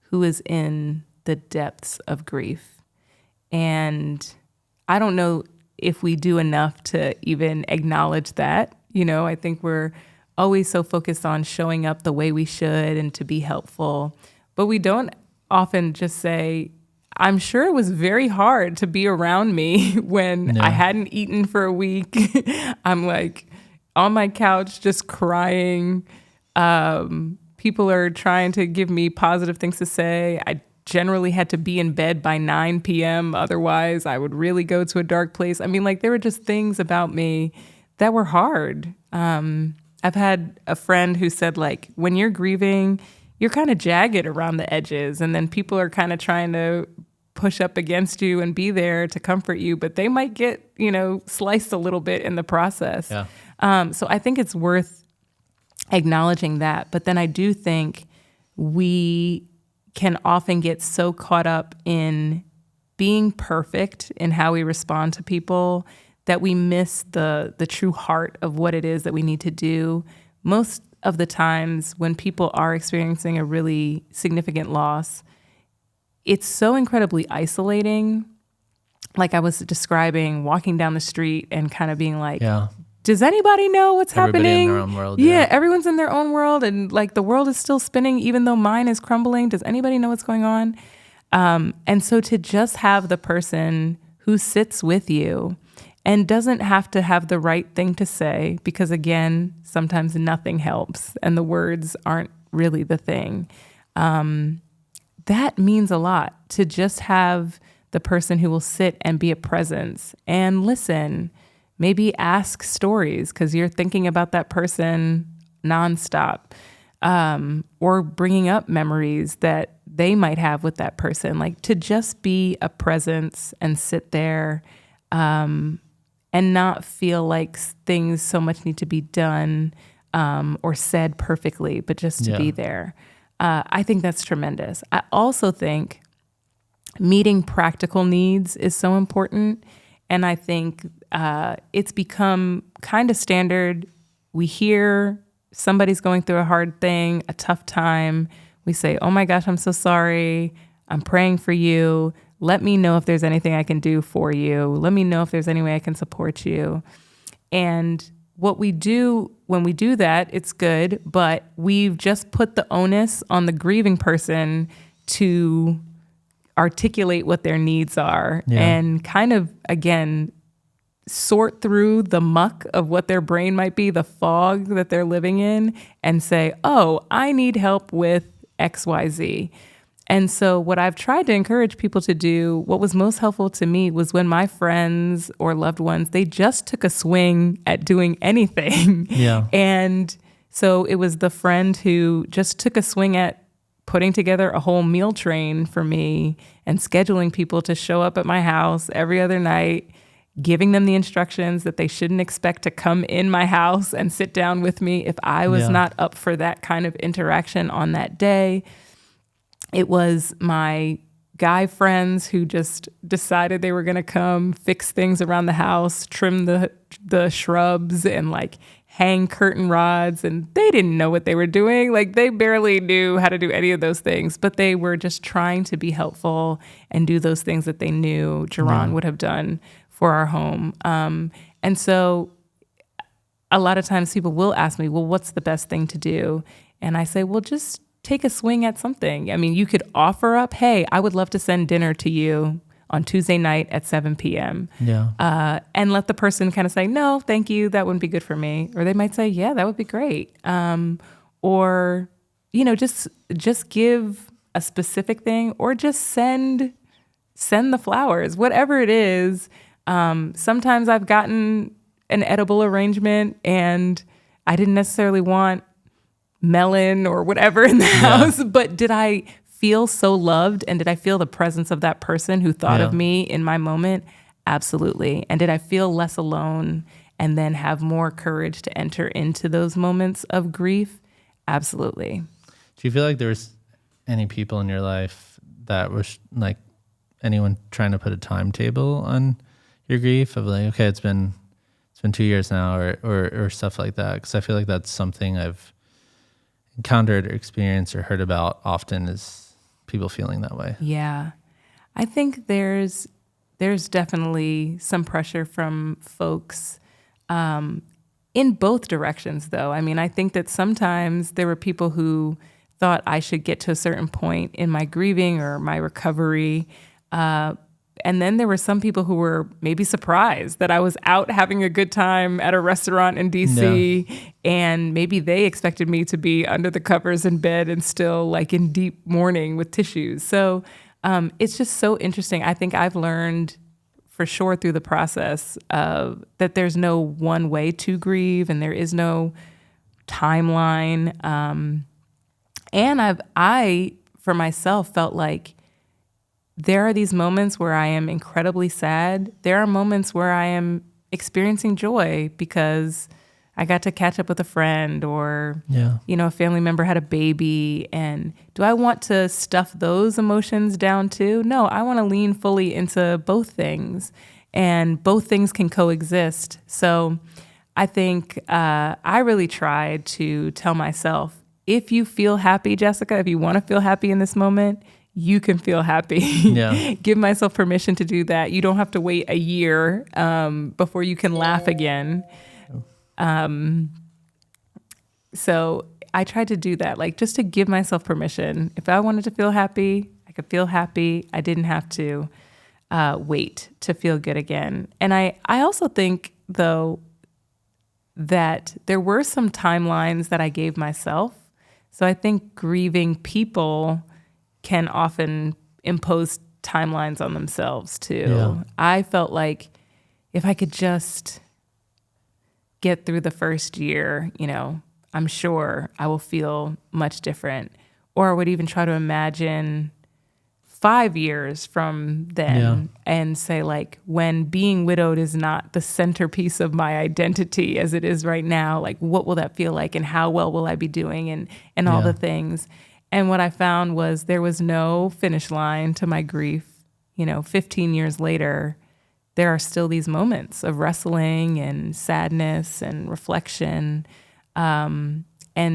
who is in the depths of grief. And I don't know if we do enough to even acknowledge that. I think we're always so focused on showing up the way we should and to be helpful, but we don't often just say, I'm sure it was very hard to be around me when I hadn't eaten for a week. I'm like on my couch just crying. People are trying to give me positive things to say. I generally had to be in bed by 9 p.m. Otherwise, I would really go to a dark place. I mean, like, there were just things about me that were hard. I've had a friend who said, like, when you're grieving, you're kind of jagged around the edges, and then people are kind of trying to push up against you and be there to comfort you, but they might get, sliced a little bit in the process. Yeah. So I think it's worth acknowledging that. But then I do think we can often get so caught up in being perfect in how we respond to people that we miss the true heart of what it is that we need to do. Most of the times when people are experiencing a really significant loss, it's so incredibly isolating. Like I was describing, walking down the street and kind of being like, does anybody know what's happening? Everybody in their own world. Yeah, everyone's in their own world, and like the world is still spinning even though mine is crumbling. Does anybody know what's going on? And so to just have the person who sits with you and doesn't have to have the right thing to say, because again, sometimes nothing helps and the words aren't really the thing. That means a lot, to just have the person who will sit and be a presence and listen, maybe ask stories because you're thinking about that person nonstop, or bringing up memories that they might have with that person, like to just be a presence and sit there, and not feel like things so much need to be done or said perfectly, but just to be there. I think that's tremendous. I also think meeting practical needs is so important. And I think it's become kind of standard. We hear somebody's going through a hard thing, a tough time. We say, oh my gosh, I'm so sorry. I'm praying for you. Let me know if there's anything I can do for you. Let me know if there's any way I can support you. And what we do when we do that, it's good, but we've just put the onus on the grieving person to articulate what their needs are and kind of, again, sort through the muck of what their brain might be, the fog that they're living in, and say, oh, I need help with XYZ. And so what I've tried to encourage people to do, what was most helpful to me was when my friends or loved ones, they just took a swing at doing anything. Yeah. And so it was the friend who just took a swing at putting together a whole meal train for me and scheduling people to show up at my house every other night, giving them the instructions that they shouldn't expect to come in my house and sit down with me if I was not up for that kind of interaction on that day. It was my guy friends who just decided they were going to come fix things around the house, trim the shrubs, and like hang curtain rods. And they didn't know what they were doing. Like they barely knew how to do any of those things, but they were just trying to be helpful and do those things that they knew Jarronn would have done for our home. And so a lot of times people will ask me, well, what's the best thing to do? And I say, well, just take a swing at something. I mean, you could offer up, hey, I would love to send dinner to you on Tuesday night at 7 p.m. Yeah. And let the person kind of say, no, thank you, that wouldn't be good for me. Or they might say, yeah, that would be great. Or, just give a specific thing, or just send the flowers, whatever it is. Sometimes I've gotten an edible arrangement and I didn't necessarily want melon or whatever in the house, but did I feel so loved, and did I feel the presence of that person who thought of me in my moment? Absolutely. And did I feel less alone and then have more courage to enter into those moments of grief? Absolutely. Do you feel like there's any people in your life that was like anyone trying to put a timetable on your grief of like, okay, it's been 2 years now, or stuff like that? Because I feel like that's something I've encountered or experienced or heard about often, is people feeling that way. Yeah. I think there's definitely some pressure from folks in both directions, though. I mean, I think that sometimes there were people who thought I should get to a certain point in my grieving or my recovery. And then there were some people who were maybe surprised that I was out having a good time at a restaurant in DC, and maybe they expected me to be under the covers in bed and still like in deep mourning with tissues. So it's just so interesting. I think I've learned for sure through the process that there's no one way to grieve, and there is no timeline. And I, for myself, felt like there are these moments where I am incredibly sad. There are moments where I am experiencing joy because I got to catch up with a friend, or, a family member had a baby. And do I want to stuff those emotions down too? No, I want to lean fully into both things, and both things can coexist. So I think I really tried to tell myself, if you feel happy, Jessica, if you want to feel happy in this moment, you can feel happy. Give myself permission to do that. You don't have to wait a year before you can laugh again. So I tried to do that, like just to give myself permission. If I wanted to feel happy, I could feel happy. I didn't have to wait to feel good again. And I also think, though, that there were some timelines that I gave myself. So I think grieving people can often impose timelines on themselves too. I felt like if I could just get through the first year, I'm sure I will feel much different. Or I would even try to imagine 5 years from then and say, like, when being widowed is not the centerpiece of my identity as it is right now, like, what will that feel like, and how well will I be doing, and all the things. And what I found was there was no finish line to my grief. 15 years later, there are still these moments of wrestling and sadness and reflection. And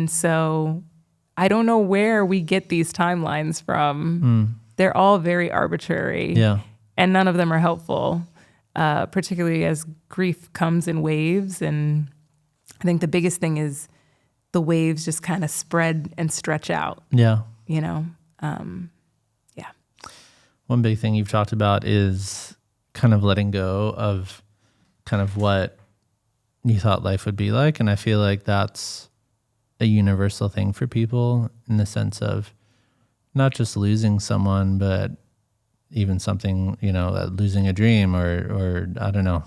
so I don't know where we get these timelines from. They're all very arbitrary, and none of them are helpful, particularly as grief comes in waves. And I think the biggest thing is the waves just kind of spread and stretch out. One big thing you've talked about is kind of letting go of kind of what you thought life would be like. And I feel like that's a universal thing for people, in the sense of not just losing someone, but even something, losing a dream, or I don't know,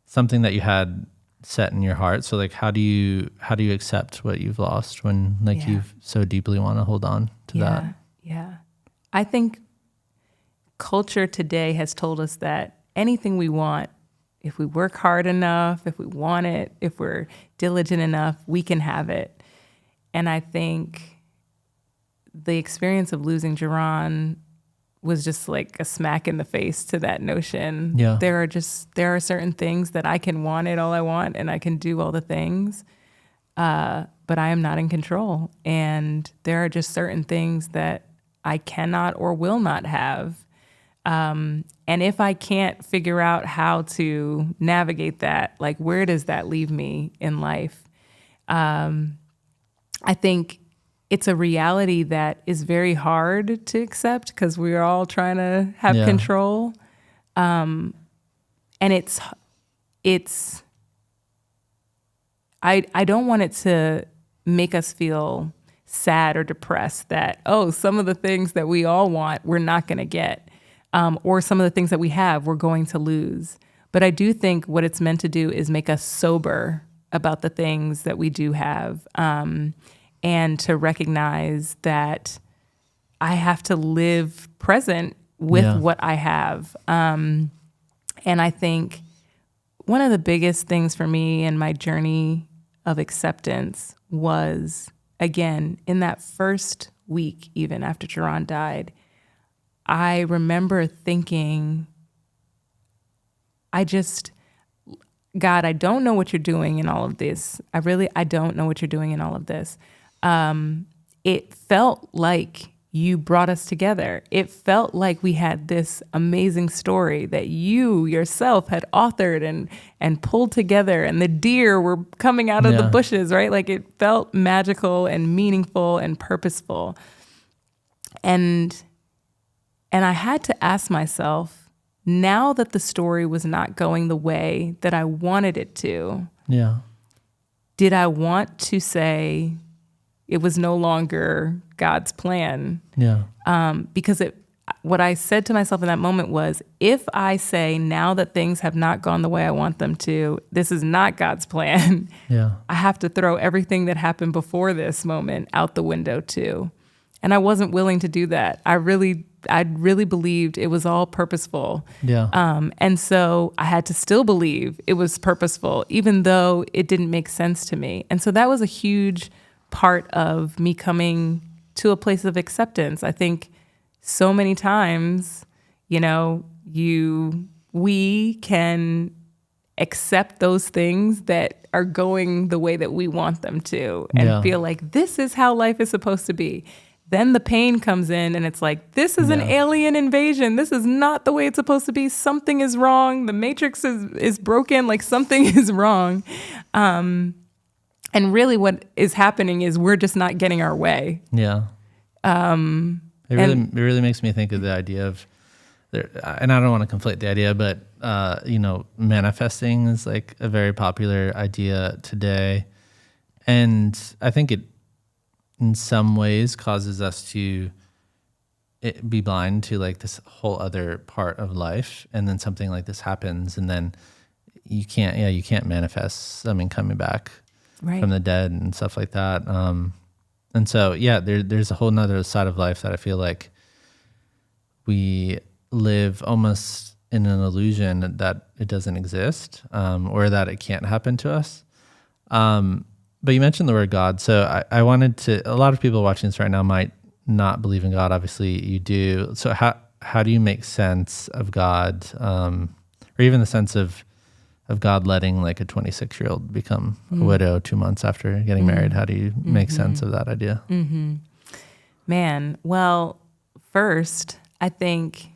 something that you had set in your heart. So like, how do you accept what you've lost when you so deeply want to hold on to that? Yeah. I think culture today has told us that anything we want, if we work hard enough, if we want it, if we're diligent enough, we can have it. And I think the experience of losing Jarronn was just like a smack in the face to that notion. Yeah. There are certain things that I can want it all I want and I can do all the things, but I am not in control. And there are just certain things that I cannot or will not have. And if I can't figure out how to navigate that, like where does that leave me in life? I think it's a reality that is very hard to accept because we're all trying to have control. And I don't want it to make us feel sad or depressed that, oh, some of the things that we all want, we're not going to get. Or some of the things that we have, we're going to lose. But I do think what it's meant to do is make us sober about the things that we do have. And to recognize that I have to live present with what I have. And I think one of the biggest things for me in my journey of acceptance was, again, in that first week, even after Jarronn died, I remember thinking, God, I don't know what you're doing in all of this. I don't know what you're doing in all of this. It felt like you brought us together. It felt like we had this amazing story that you yourself had authored and pulled together, and the deer were coming out of the bushes, right? Like it felt magical and meaningful and purposeful. And I had to ask myself, now that the story was not going the way that I wanted it to, did I want to say it was no longer God's plan? Because what I said to myself in that moment was, if I say now that things have not gone the way I want them to, this is not God's plan, I have to throw everything that happened before this moment out the window too. And I wasn't willing to do that. I really believed it was all purposeful. And so I had to still believe it was purposeful, even though it didn't make sense to me. And so that was a huge part of me coming to a place of acceptance. I think so many times, we can accept those things that are going the way that we want them to and feel like this is how life is supposed to be. Then the pain comes in and it's like, this is an alien invasion. This is not the way it's supposed to be. Something is wrong. The matrix is broken. Like something is wrong. And really what is happening is we're just not getting our way. It really makes me think of the idea of, and I don't want to conflate the idea, but, manifesting is like a very popular idea today. And I think it, in some ways, causes us to be blind to like this whole other part of life. And then something like this happens and then you can't manifest something coming back from the dead and stuff like that. And so, there's a whole nother side of life that I feel like we live almost in an illusion that it doesn't exist, or that it can't happen to us. But you mentioned the word God. So I wanted to, a lot of people watching this right now might not believe in God. Obviously you do. So how do you make sense of God, or even the sense of God letting like a 26-year-old become a widow 2 months after getting married? How do you make sense of that idea? Man, well, first, I think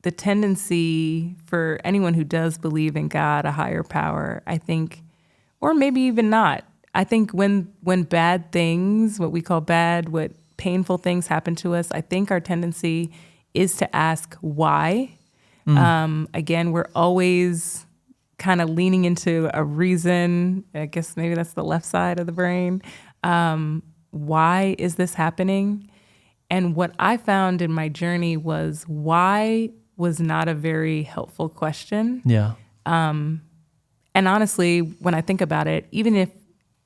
the tendency for anyone who does believe in God, a higher power, I think, or maybe even not, I think when bad things, what we call bad, what painful things happen to us, I think our tendency is to ask why. Again, we're always kind of leaning into a reason. I guess maybe that's the left side of the brain. Why is this happening? And what I found in my journey was why was not a very helpful question. And honestly, when I think about it, even if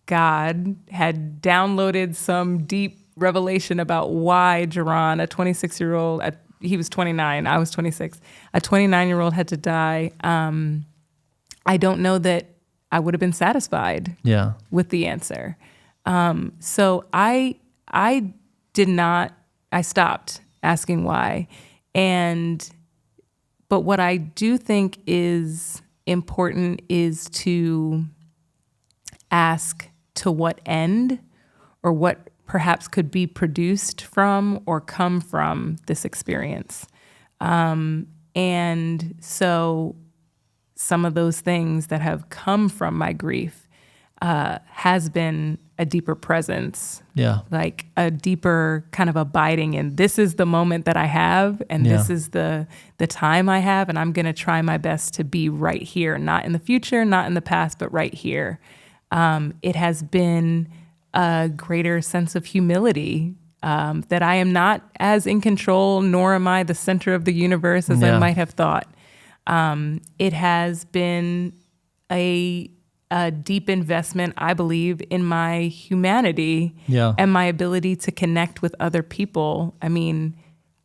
God had downloaded some deep revelation about why Jarronn, a 26-year-old, he was 29, I was 26, a 29-year-old had to die, I don't know that I would have been satisfied with the answer. So I I stopped asking why. But what I do think is important is to ask to what end, or what perhaps could be produced from or come from this experience. And so some of those things that have come from my grief has been a deeper presence, like a deeper kind of abiding in, this is the moment that I have, and this is the time I have, and I'm going to try my best to be right here, not in the future, not in the past, but right here. It has been a greater sense of humility, that I am not as in control, nor am I the center of the universe as I might have thought. It has been a deep investment, I believe, in my humanity and my ability to connect with other people. I mean,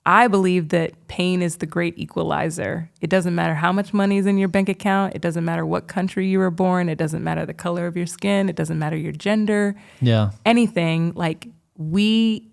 I believe that pain is the great equalizer. It doesn't matter how much money is in your bank account. It doesn't matter what country you were born. It doesn't matter the color of your skin. It doesn't matter your gender. Anything. Like, we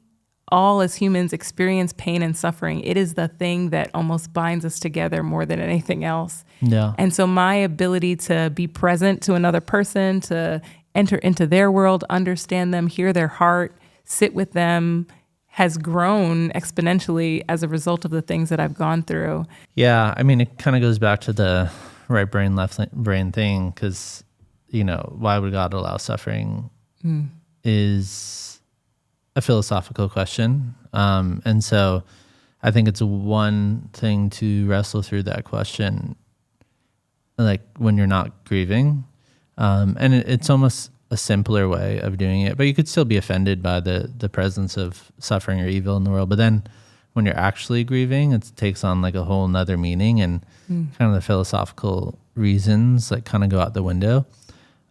all as humans experience pain and suffering. It is the thing that almost binds us together more than anything else. And so my ability to be present to another person, to enter into their world, understand them, hear their heart, sit with them, has grown exponentially as a result of the things that I've gone through. Yeah, I mean, it kind of goes back to the right brain, left brain thing, because, why would God allow suffering is a philosophical question. And so I think it's one thing to wrestle through that question, like when you're not grieving. And it's almost a simpler way of doing it, but you could still be offended by the presence of suffering or evil in the world. But then when you're actually grieving, it takes on like a whole nother meaning, and kind of the philosophical reasons like kind of go out the window.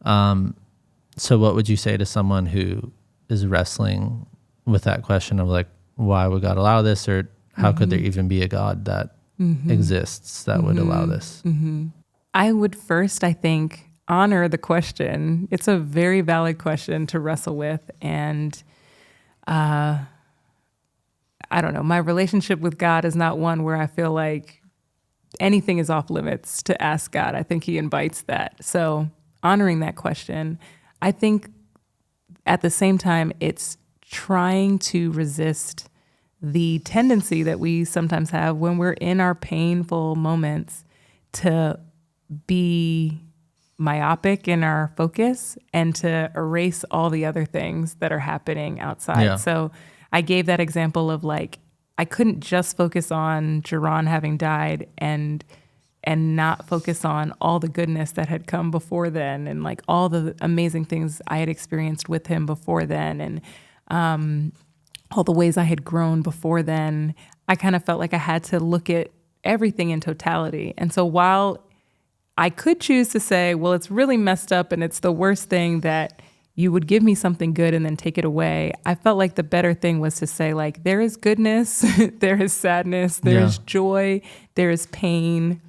So what would you say to someone who is wrestling with that question of like, why would God allow this? Or how could there even be a God that exists that would allow this? I would first, I think, honor the question. It's a very valid question to wrestle with. And I don't know, my relationship with God is not one where I feel like anything is off limits to ask God. I think he invites that. So honoring that question, I think at the same time, it's trying to resist the tendency that we sometimes have when we're in our painful moments to be myopic in our focus and to erase all the other things that are happening outside. So I gave that example of like, I couldn't just focus on Jarronn having died and not focus on all the goodness that had come before then, and like all the amazing things I had experienced with him before then, and all the ways I had grown before then. I kind of felt like I had to look at everything in totality. And so while I could choose to say, well, it's really messed up and it's the worst thing that you would give me something good and then take it away, I felt like the better thing was to say, like, there is goodness, there is sadness, there is joy, there is pain.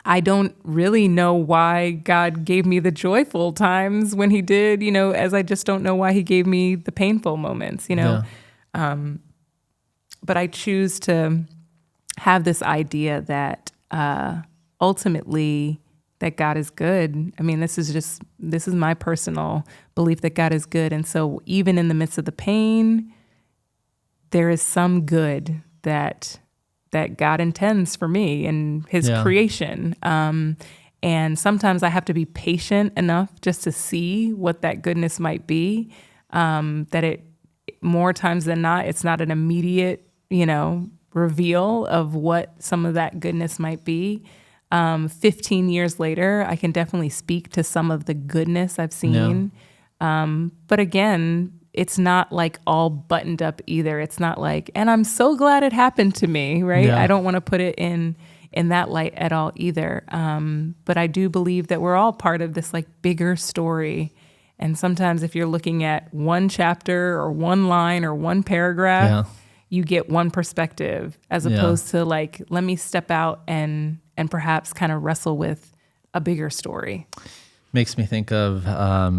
I don't really know why God gave me the joyful times when he did, as I just don't know why he gave me the painful moments, But I choose to have this idea that ultimately that God is good. I mean, this is my personal belief that God is good. And so even in the midst of the pain, there is some good that God intends for me and his creation. And sometimes I have to be patient enough just to see what that goodness might be. That it, more times than not, it's not an immediate, reveal of what some of that goodness might be. 15 years later, I can definitely speak to some of the goodness I've seen. But again, it's not like all buttoned up either. It's not like, and I'm so glad it happened to me, right? I don't want to put it in that light at all either. But I do believe that we're all part of this like bigger story. And sometimes if you're looking at one chapter or one line or one paragraph, you get one perspective as opposed to like, let me step out and perhaps kind of wrestle with a bigger story. Makes me think of, I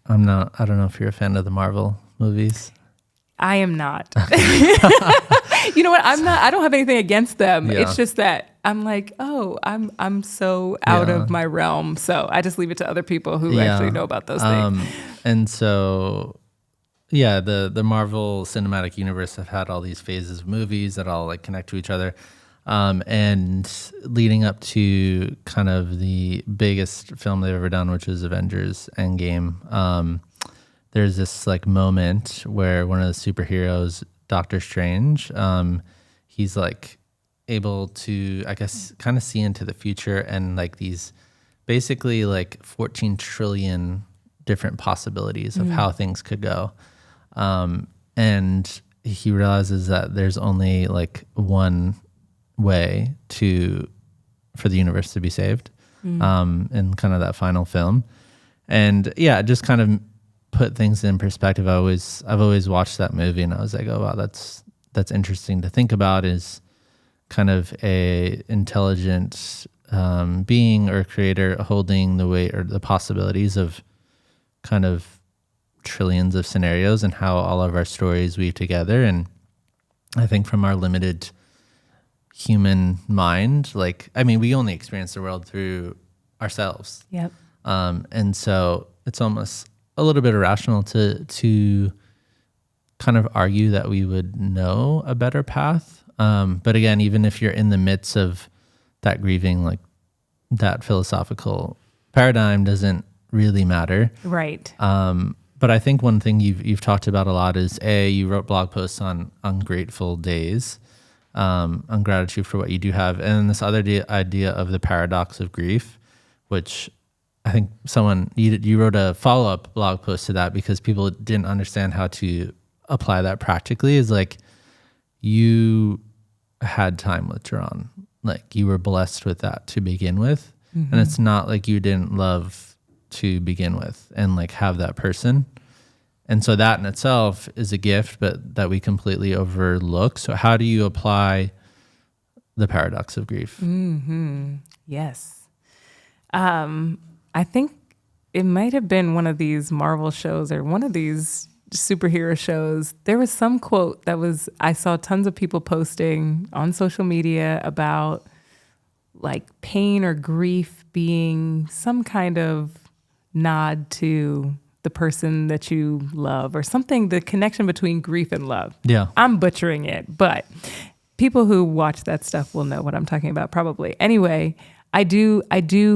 don't know if you're a fan of the Marvel movies. I am not. You know what? I don't have anything against them. Yeah. It's just that I'm like, oh, I'm so out of my realm. So I just leave it to other people who actually know about those things. And so, yeah, the Marvel Cinematic Universe have had all these phases of movies that all like connect to each other. And leading up to kind of the biggest film they've ever done, which is Avengers Endgame, there's this like moment where one of the superheroes, Doctor Strange, he's like able to, I guess, kind of see into the future and like these basically like 14 trillion different possibilities of how things could go. And he realizes that there's only like one way for the universe to be saved in kind of that final film. And yeah, just kind of put things in perspective. I've always watched that movie and I was like, oh wow, that's interesting to think about, is kind of a intelligent being or creator holding the weight or the possibilities of kind of trillions of scenarios and how all of our stories weave together. And I think from our limited human mind, like, I mean, we only experience the world through ourselves. Yep. And so it's almost a little bit irrational to kind of argue that we would know a better path. But again, even if you're in the midst of that grieving, like that philosophical paradigm doesn't really matter. Right. But I think one thing you've talked about a lot is you wrote blog posts on ungrateful days, on gratitude for what you do have, and then this other idea of the paradox of grief, which I think you wrote a follow-up blog post to that because people didn't understand how to apply that practically. Is like you had time with Jarronn, like you were blessed with that to begin with, and it's not like you didn't love to begin with and like have that person. And so that in itself is a gift, but that we completely overlook. So how do you apply the paradox of grief? Yes. I think it might have been one of these Marvel shows or one of these superhero shows. There was some quote I saw tons of people posting on social media about like pain or grief being some kind of nod to the person that you love or something, the connection between grief and love. Yeah. I'm butchering it, but people who watch that stuff will know what I'm talking about probably. Anyway, I do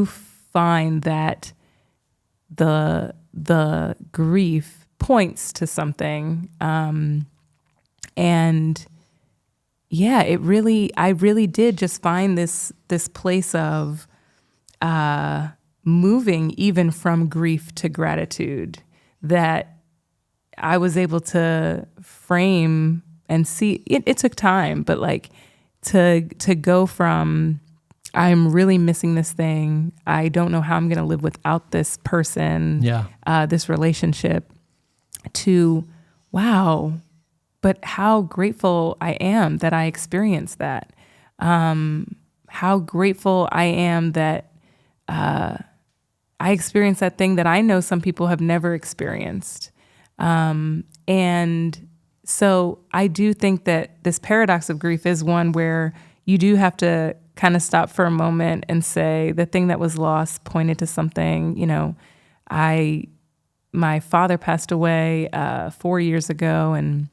find that the grief points to something. And yeah, I really did just find this place of moving even from grief to gratitude that I was able to frame and see. It took time, but like to go from I'm really missing this thing, I don't know how I'm going to live without this person, this relationship, to wow, but how grateful I am that I experienced that. How grateful I am that I experienced that thing that I know some people have never experienced. And so I do think that this paradox of grief is one where you do have to kind of stop for a moment and say the thing that was lost pointed to something. You know, my father passed away 4 years ago, and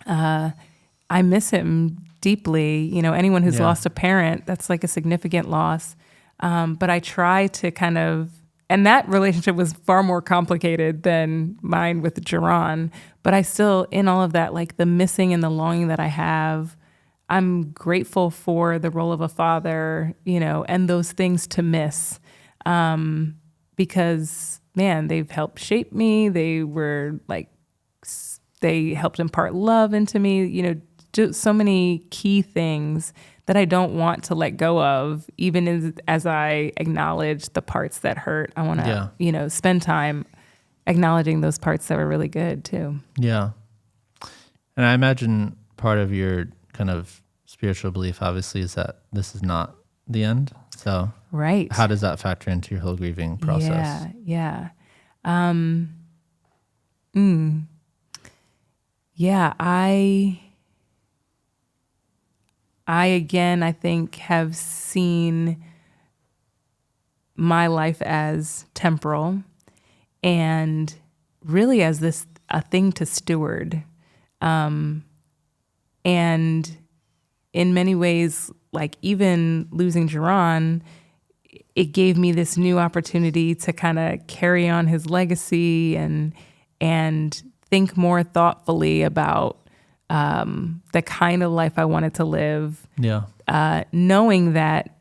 I miss him deeply. You know, anyone who's lost a parent, that's like a significant loss. But I try to kind of, and that relationship was far more complicated than mine with Jarronn. But I still, in all of that, like the missing and the longing that I have, I'm grateful for the role of a father, you know, and those things to miss. Because, man, they've helped shape me. They were like, they helped impart love into me, you know, do so many key things that I don't want to let go of, even as I acknowledge the parts that hurt. I want to, you know, spend time acknowledging those parts that were really good too. Yeah. And I imagine part of your kind of spiritual belief, obviously, is that this is not the end. So right. How does that factor into your whole grieving process? Yeah. Yeah, I again, I think, have seen my life as temporal and really as a thing to steward. And in many ways, like even losing Jarronn, it gave me this new opportunity to kind of carry on his legacy and think more thoughtfully about the kind of life I wanted to live. Yeah. Knowing that,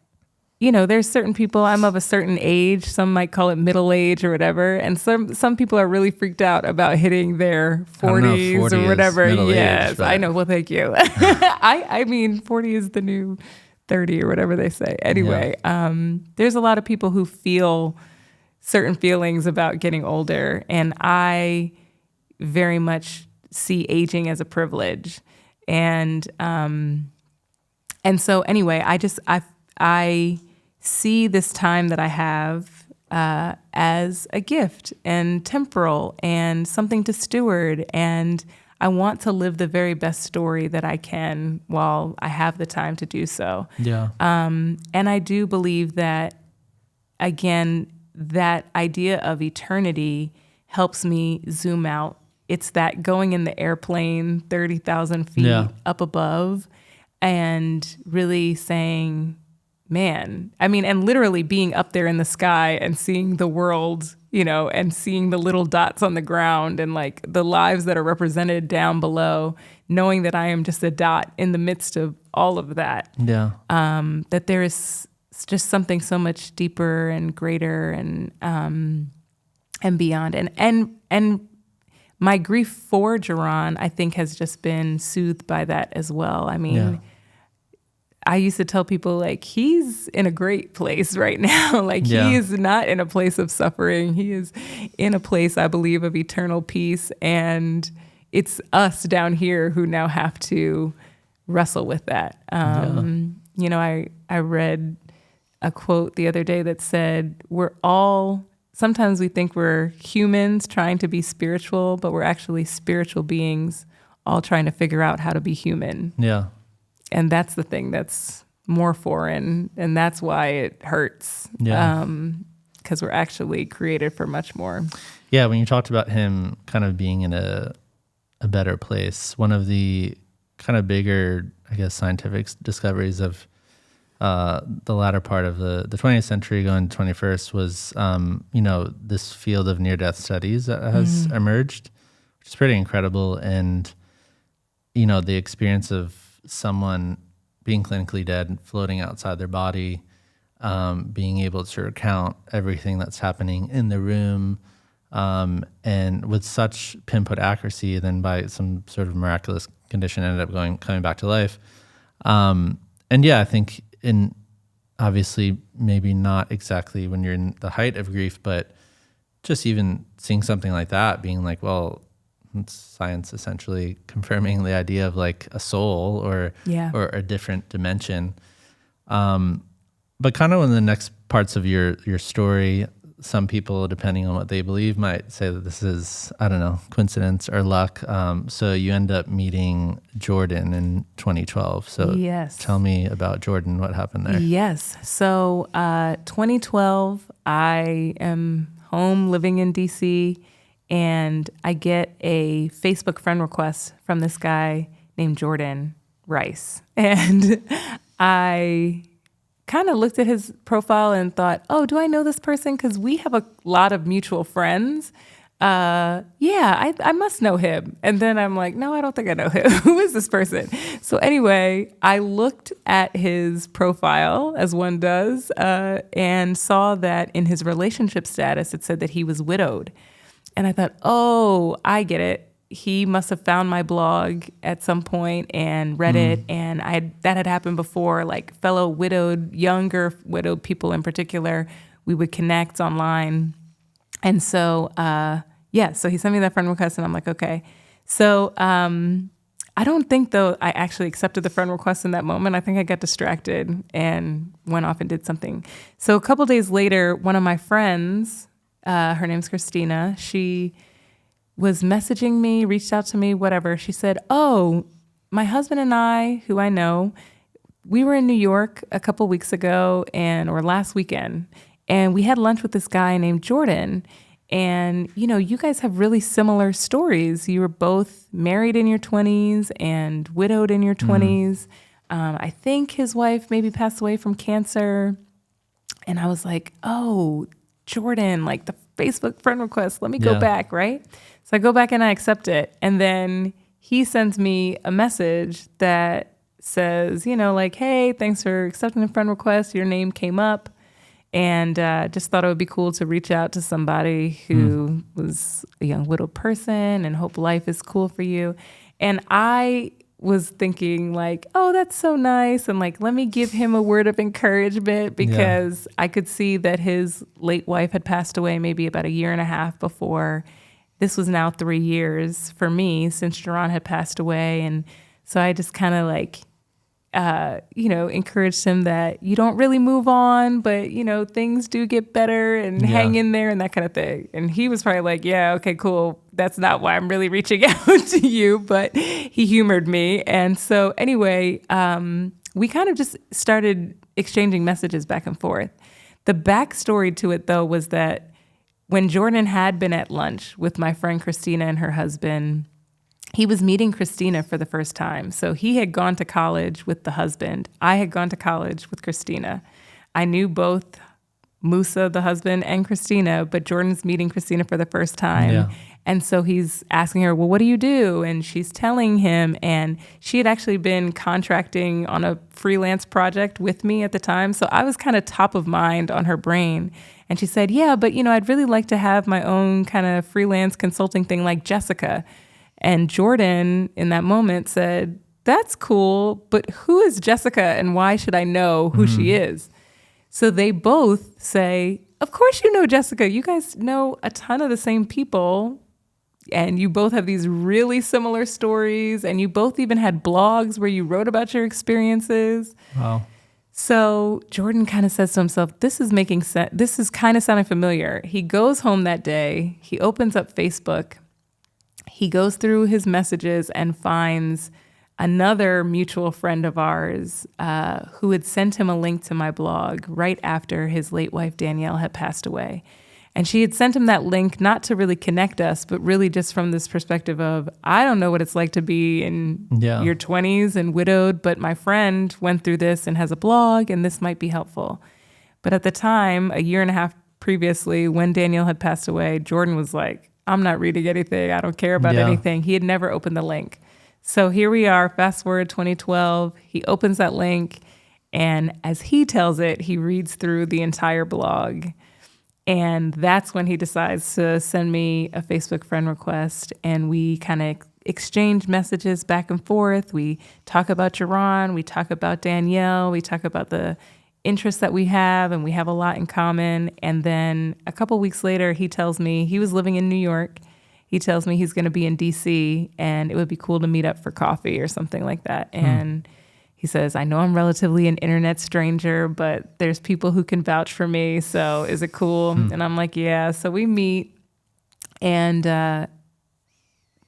there's certain people, I'm of a certain age, some might call it middle age or whatever, and some people are really freaked out about hitting their 40s 40 or whatever. is middle Yes, age, but... I know. Well, thank you. I mean, 40 is the new 30 or whatever they say. Anyway, there's a lot of people who feel certain feelings about getting older, and I very much see aging as a privilege. And so anyway, I see this time that I have as a gift and temporal and something to steward. And I want to live the very best story that I can while I have the time to do so. Yeah. And I do believe that, again, that idea of eternity helps me zoom out. It's that going in the airplane 30,000 feet up above and really saying, man, I mean, and literally being up there in the sky and seeing the world, and seeing the little dots on the ground and like the lives that are represented down below, knowing that I am just a dot in the midst of all of that. Yeah. That there is just something so much deeper and greater and beyond. And my grief for Jarronn, I think, has just been soothed by that as well. I mean, I used to tell people, like, he's in a great place right now. Like, he is not in a place of suffering. He is in a place, I believe, of eternal peace. And it's us down here who now have to wrestle with that. I read a quote the other day that said, sometimes we think we're humans trying to be spiritual, but we're actually spiritual beings all trying to figure out how to be human. Yeah. And that's the thing that's more foreign, and that's why it hurts. Yeah. Because we're actually created for much more. Yeah, when you talked about him kind of being in a better place, one of the kind of bigger, I guess, scientific discoveries of the latter part of the 20th century going to 21st was, this field of near-death studies that has emerged, which is pretty incredible. And, the experience of someone being clinically dead, floating outside their body, being able to recount everything that's happening in the room, and with such pinpoint accuracy, then by some sort of miraculous condition ended up coming back to life. I think obviously maybe not exactly when you're in the height of grief, but just even seeing something like that, being like, well, it's science essentially confirming the idea of like a soul or a different dimension. But kind of in the next parts of your story, some people, depending on what they believe, might say that this is, I don't know, coincidence or luck. So you end up meeting Jordan in 2012. So tell me about Jordan, what happened there? Yes. So 2012, I am home living in DC, and I get a Facebook friend request from this guy named Jordan Rice. And I kind of looked at his profile and thought, oh, do I know this person? Because we have a lot of mutual friends. I must know him. And then I'm like, no, I don't think I know him. Who is this person? So anyway, I looked at his profile, as one does, and saw that in his relationship status, it said that he was widowed. And I thought, oh, I get it. He must have found my blog at some point and read it. And that had happened before, like fellow younger widowed people in particular, we would connect online. And so, so he sent me that friend request and I'm like, okay. So I don't think, though, I actually accepted the friend request in that moment. I think I got distracted and went off and did something. So a couple days later, one of my friends, her name's Christina, she was messaging me, reached out to me, whatever. She said, "Oh, my husband and I, who I know, we were in New York a couple weeks ago or last weekend, and we had lunch with this guy named Jarronn. And, you guys have really similar stories. You were both married in your 20s and widowed in your 20s. I think his wife maybe passed away from cancer." And I was like, "Oh, Jarronn, like the Facebook friend request, let me go back," right? So I go back and I accept it. And then he sends me a message that says, like, "Hey, thanks for accepting the friend request. Your name came up. And just thought it would be cool to reach out to somebody who was a young widowed person and hope life is cool for you." And I was thinking like, "Oh, that's so nice." And like, let me give him a word of encouragement because I could see that his late wife had passed away maybe about a year and a half before. This was now 3 years for me since Jarronn had passed away. And so I just kind of like, encouraged him that you don't really move on, but, things do get better and hang in there and that kind of thing. And he was probably like, "Yeah, okay, cool. That's not why I'm really reaching out to you," but he humored me. And so anyway, we kind of just started exchanging messages back and forth. The backstory to it, though, was that when Jarronn had been at lunch with my friend Christina and her husband, he was meeting Christina for the first time. So he had gone to college with the husband. I had gone to college with Christina. I knew both Musa, the husband, and Christina, but Jarronn's meeting Christina for the first time. Yeah. And so he's asking her, "Well, what do you do?" And she's telling him, and she had actually been contracting on a freelance project with me at the time. So I was kind of top of mind on her brain. And she said, "Yeah, but I'd really like to have my own kind of freelance consulting thing like Jessica." And Jarronn, in that moment, said, "That's cool, but who is Jessica and why should I know who she is?" So they both say, "Of course you know Jessica. You guys know a ton of the same people, and you both have these really similar stories, and you both even had blogs where you wrote about your experiences." Wow. So Jarronn kind of says to himself, "This is making sense. This is kind of sounding familiar." He goes home that day. He opens up Facebook. He goes through his messages and finds another mutual friend of ours who had sent him a link to my blog right after his late wife, Danielle, had passed away. And she had sent him that link not to really connect us, but really just from this perspective of, I don't know what it's like to be in your 20s and widowed, but my friend went through this and has a blog, and this might be helpful. But at the time, a year and a half previously, when Danielle had passed away, Jarronn was like, "I'm not reading anything. I don't care about anything." He had never opened the link. So here we are, fast forward 2012. He opens that link, and as he tells it, he reads through the entire blog. And that's when he decides to send me a Facebook friend request, and we kind of exchange messages back and forth. We talk about Jarronn, we talk about Danielle, we talk about the interests that we have, and we have a lot in common. And then a couple weeks later, he tells me he was living in New York. He tells me he's going to be in DC, and it would be cool to meet up for coffee or something like that. And he says, "I know I'm relatively an internet stranger, but there's people who can vouch for me. So is it cool?" And I'm like, "Yeah." So we meet, and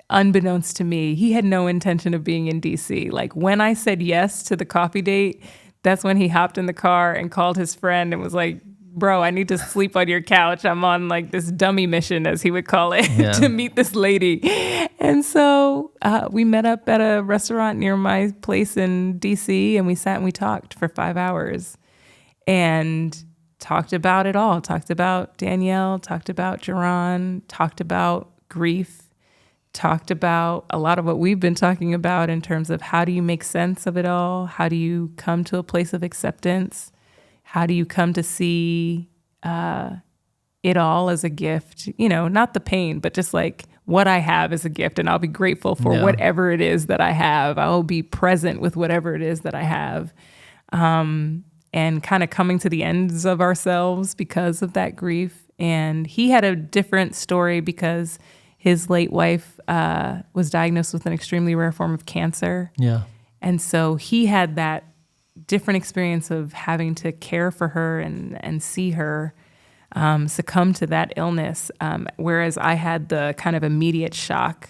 unbeknownst to me, he had no intention of being in DC. Like when I said yes to the coffee date, that's when he hopped in the car and called his friend and was like, "Bro, I need to sleep on your couch. I'm on like this dummy mission," as he would call it, to meet this lady. And so we met up at a restaurant near my place in DC, and we sat and we talked for 5 hours and talked about it all. Talked about Danielle, talked about Jarronn, talked about grief, talked about a lot of what we've been talking about in terms of how do you make sense of it all? How do you come to a place of acceptance? How do you come to see it all as a gift? Not the pain, but just like what I have as a gift. And I'll be grateful for whatever it is that I have. I'll be present with whatever it is that I have. And kind of coming to the ends of ourselves because of that grief. And he had a different story because his late wife was diagnosed with an extremely rare form of cancer. Yeah. And so he had that different experience of having to care for her and see her succumb to that illness, whereas I had the kind of immediate shock.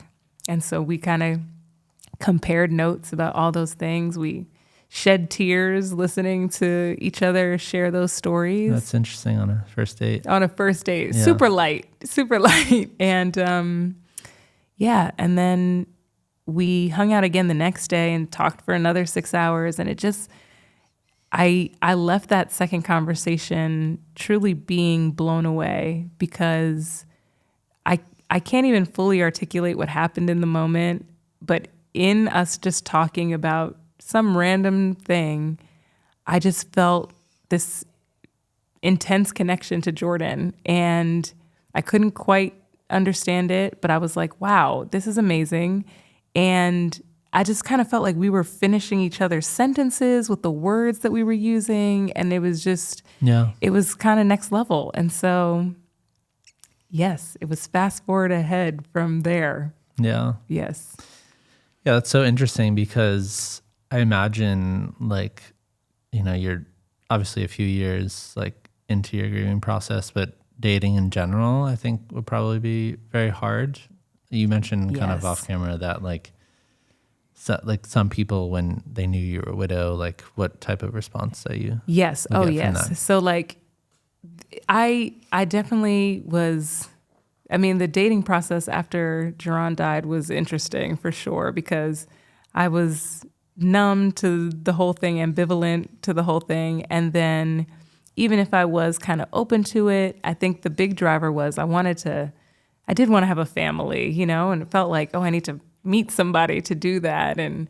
And so we kind of compared notes about all those things. We shed tears listening to each other share those stories. That's interesting on a first date. On a first date. Yeah. Super light. And and then we hung out again the next day and talked for another 6 hours. And it just, I left that second conversation truly being blown away, because I can't even fully articulate what happened in the moment, but in us just talking about some random thing, I just felt this intense connection to Jarronn, and I couldn't quite understand it, but I was like, wow, this is amazing. And I just kind of felt like we were finishing each other's sentences with the words that we were using, and it was just, it was kind of next level. And so, yes, it was fast forward ahead from there. Yeah. Yes. Yeah, that's so interesting, because I imagine, like, you're obviously a few years like into your grieving process, but dating in general, I think, would probably be very hard. You mentioned kind of off camera that like some people, when they knew you were a widow, like what type of response that you yes would oh get yes from that? So like I definitely was, I mean, the dating process after Jarronn died was interesting for sure, because I was numb to the whole thing, ambivalent to the whole thing. And then even if I was kind of open to it, I think the big driver was I did want to have a family, and it felt like, oh, I need to meet somebody to do that. And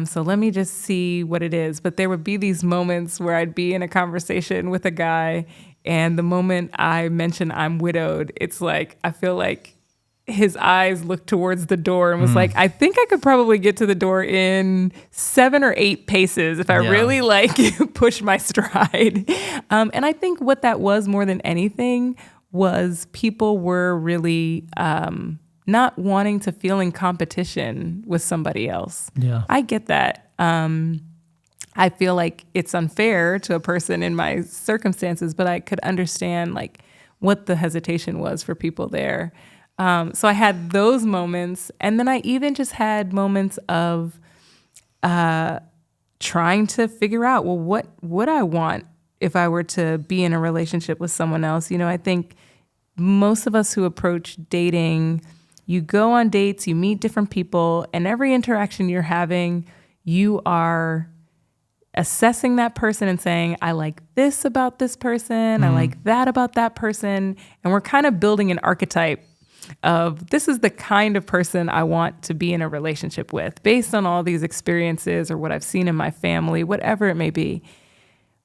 so let me just see what it is. But there would be these moments where I'd be in a conversation with a guy, and the moment I mention I'm widowed, it's like, I feel like his eyes looked towards the door and was like, I think I could probably get to the door in 7 or 8 paces if I really push my stride. And I think what that was more than anything was people were really not wanting to feel in competition with somebody else. Yeah. I get that. I feel like it's unfair to a person in my circumstances, but I could understand like what the hesitation was for people there. So I had those moments, and then I even just had moments of trying to figure out, well, what would I want if I were to be in a relationship with someone else? I think most of us who approach dating, you go on dates, you meet different people, and every interaction you're having, you are assessing that person and saying, I like this about this person, I like that about that person, and we're kind of building an archetype of this is the kind of person I want to be in a relationship with based on all these experiences or what I've seen in my family, whatever it may be.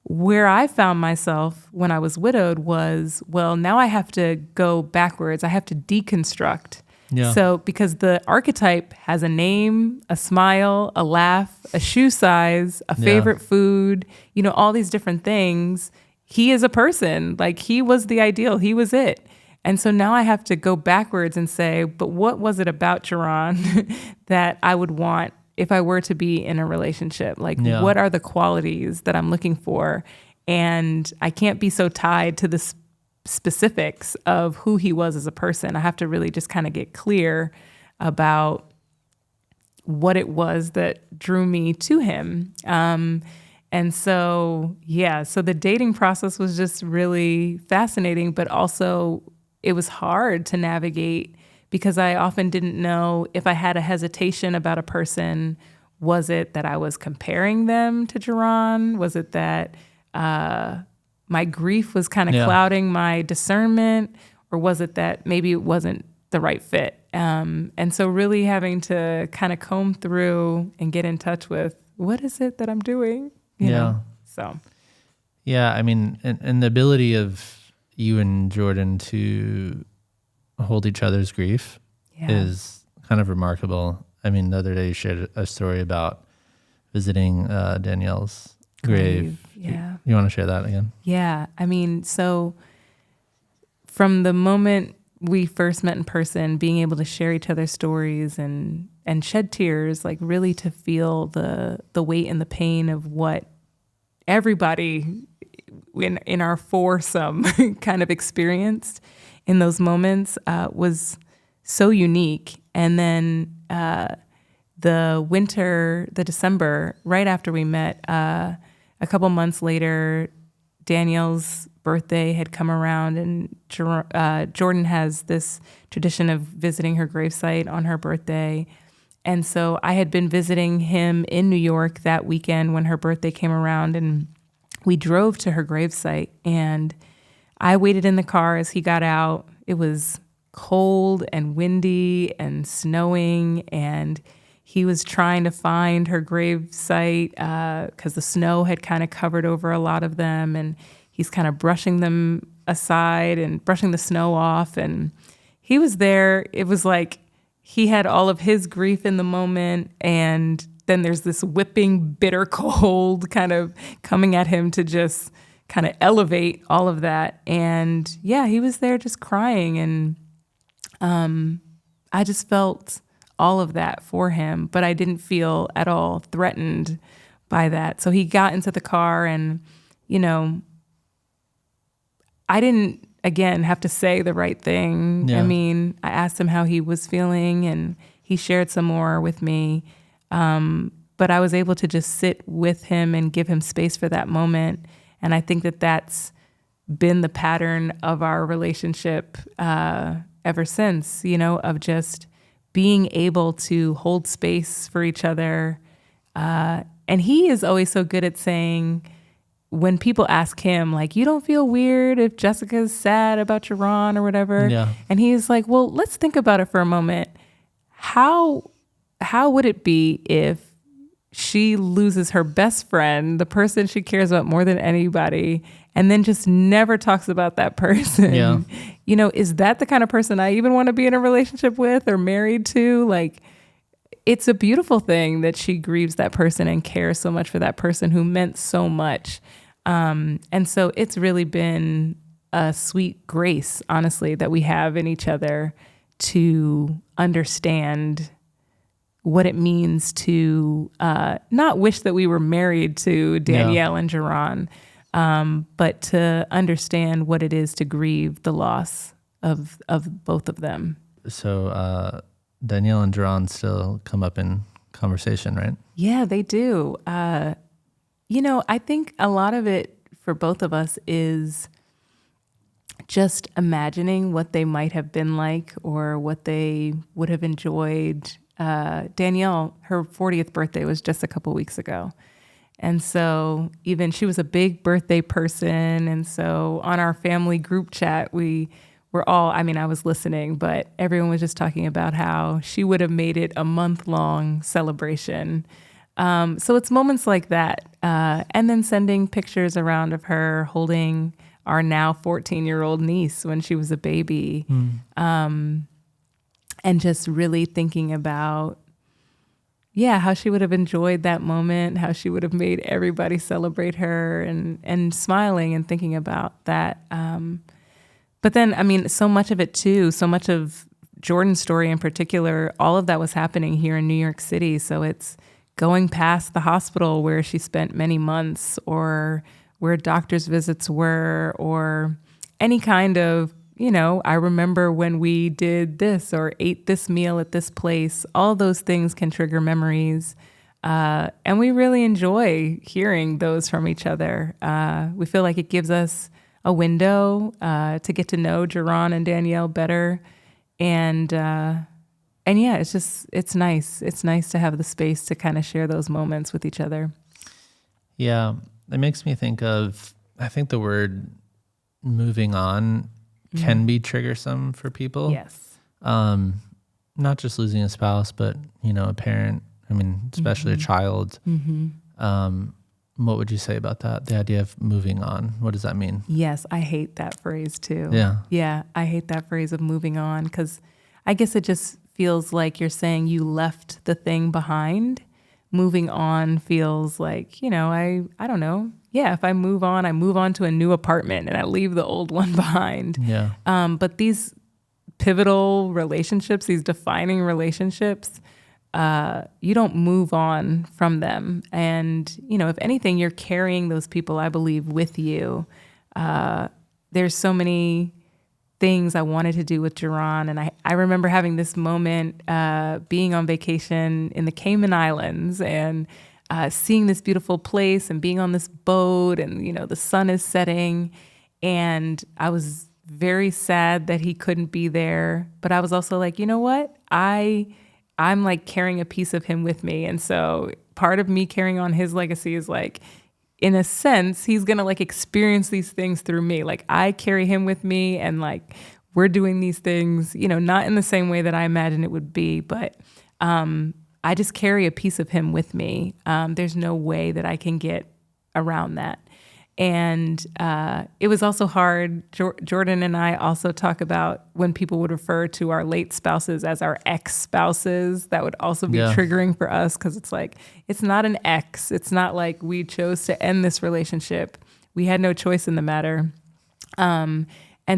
Where I found myself when I was widowed was, well, now I have to go backwards. I have to deconstruct. Yeah. So because the archetype has a name, a smile, a laugh, a shoe size, a favorite food, all these different things. He is a person. Like, he was the ideal. He was it. And so now I have to go backwards and say, but what was it about Jarronn that I would want if I were to be in a relationship? Like, what are the qualities that I'm looking for? And I can't be so tied to the specifics of who he was as a person. I have to really just kind of get clear about what it was that drew me to him. And so, so the dating process was just really fascinating, but also it was hard to navigate because I often didn't know if I had a hesitation about a person. Was it that I was comparing them to Jarronn? Was it that my grief was kind of clouding my discernment? Or was it that maybe it wasn't the right fit? And so really having to kind of comb through and get in touch with, what is it that I'm doing? You know? So. Yeah, I mean, and the ability of you and Jarronn to hold each other's grief is kind of remarkable. I mean, the other day you shared a story about visiting Danielle's grave. Yeah. You want to share that again? Yeah. I mean, so from the moment we first met in person, being able to share each other's stories and shed tears, like really to feel the weight and the pain of what everybody in our foursome kind of experienced in those moments was so unique. And then the December, right after we met, a couple months later, Danielle's birthday had come around, and Jordan has this tradition of visiting her gravesite on her birthday. And so I had been visiting him in New York that weekend when her birthday came around, and we drove to her gravesite, and I waited in the car as he got out. It was cold and windy and snowing, and he was trying to find her gravesite because the snow had kind of covered over a lot of them, and he's kind of brushing them aside and brushing the snow off. And he was there. It was like he had all of his grief in the moment, and then there's this whipping bitter cold kind of coming at him to just kind of elevate all of that. And yeah, he was there just crying, and I just felt all of that for him, but I didn't feel at all threatened by that. So he got into the car, and, you know, I didn't, again, have to say the right thing. Yeah. I mean, I asked him how he was feeling, and he shared some more with me. But I was able to just sit with him and give him space for that moment. And I think that that's been the pattern of our relationship ever since, you know, of just being able to hold space for each other. And he is always so good at saying, when people ask him, like, you don't feel weird if Jessica's sad about Jarronn or whatever? Yeah. And he's like, well, let's think about it for a moment. How would it be if she loses her best friend, the person she cares about more than anybody, and then just never talks about that person? Yeah. You know, is that the kind of person I even want to be in a relationship with or married to? Like, it's a beautiful thing that she grieves that person and cares so much for that person who meant so much. And so it's really been a sweet grace, honestly, that we have in each other to understand what it means to not wish that we were married to Danielle and Jarronn, but to understand what it is to grieve the loss of both of them. So Danielle and Jarronn still come up in conversation, right? Yeah, they do. You know, I think a lot of it for both of us is just imagining what they might have been like or what they would have enjoyed. Danielle, her 40th birthday was just a couple weeks ago. And so even she was a big birthday person. And so on our family group chat, we were all, I mean, I was listening, but everyone was just talking about how she would have made it a month-long celebration. So it's moments like that. And then sending pictures around of her holding our now 14-year-old niece when she was a baby. And just really thinking about, how she would have enjoyed that moment, how she would have made everybody celebrate her, and smiling and thinking about that. But then, I mean, so much of it too, so much of Jordan's story in particular, all of that was happening here in New York City. So it's going past the hospital where she spent many months, or where doctor's visits were, or any kind of, I remember when we did this or ate this meal at this place. All those things can trigger memories. And we really enjoy hearing those from each other. We feel like it gives us a window to get to know Jarronn and Danielle better. And yeah, it's nice. It's nice to have the space to kind of share those moments with each other. Yeah, it makes me think of, I think the word moving on can be triggersome for people. Yes. Not just losing a spouse, but, a parent, especially a child. What would you say about that? The idea of moving on. What does that mean? Yes, I hate that phrase too. Yeah. Yeah, I hate that phrase of moving on, because I guess it just feels like you're saying you left the thing behind. Moving on feels like, I don't know. Yeah, if I move on to a new apartment and I leave the old one behind. Yeah. But these pivotal relationships, these defining relationships, you don't move on from them. And, if anything, you're carrying those people, I believe, with you. There's so many things I wanted to do with Jarronn. And I remember having this moment being on vacation in the Cayman Islands and seeing this beautiful place and being on this boat and, the sun is setting. And I was very sad that he couldn't be there. But I was also like, you know what? I'm like carrying a piece of him with me. And so part of me carrying on his legacy is like, in a sense, he's going to like experience these things through me. Like I carry him with me and like we're doing these things, not in the same way that I imagine it would be, but I just carry a piece of him with me. There's no way that I can get around that. And it was also hard. Jordan and I also talk about when people would refer to our late spouses as our ex-spouses. That would also be triggering for us because it's like, it's not an ex. It's not like we chose to end this relationship. We had no choice in the matter. And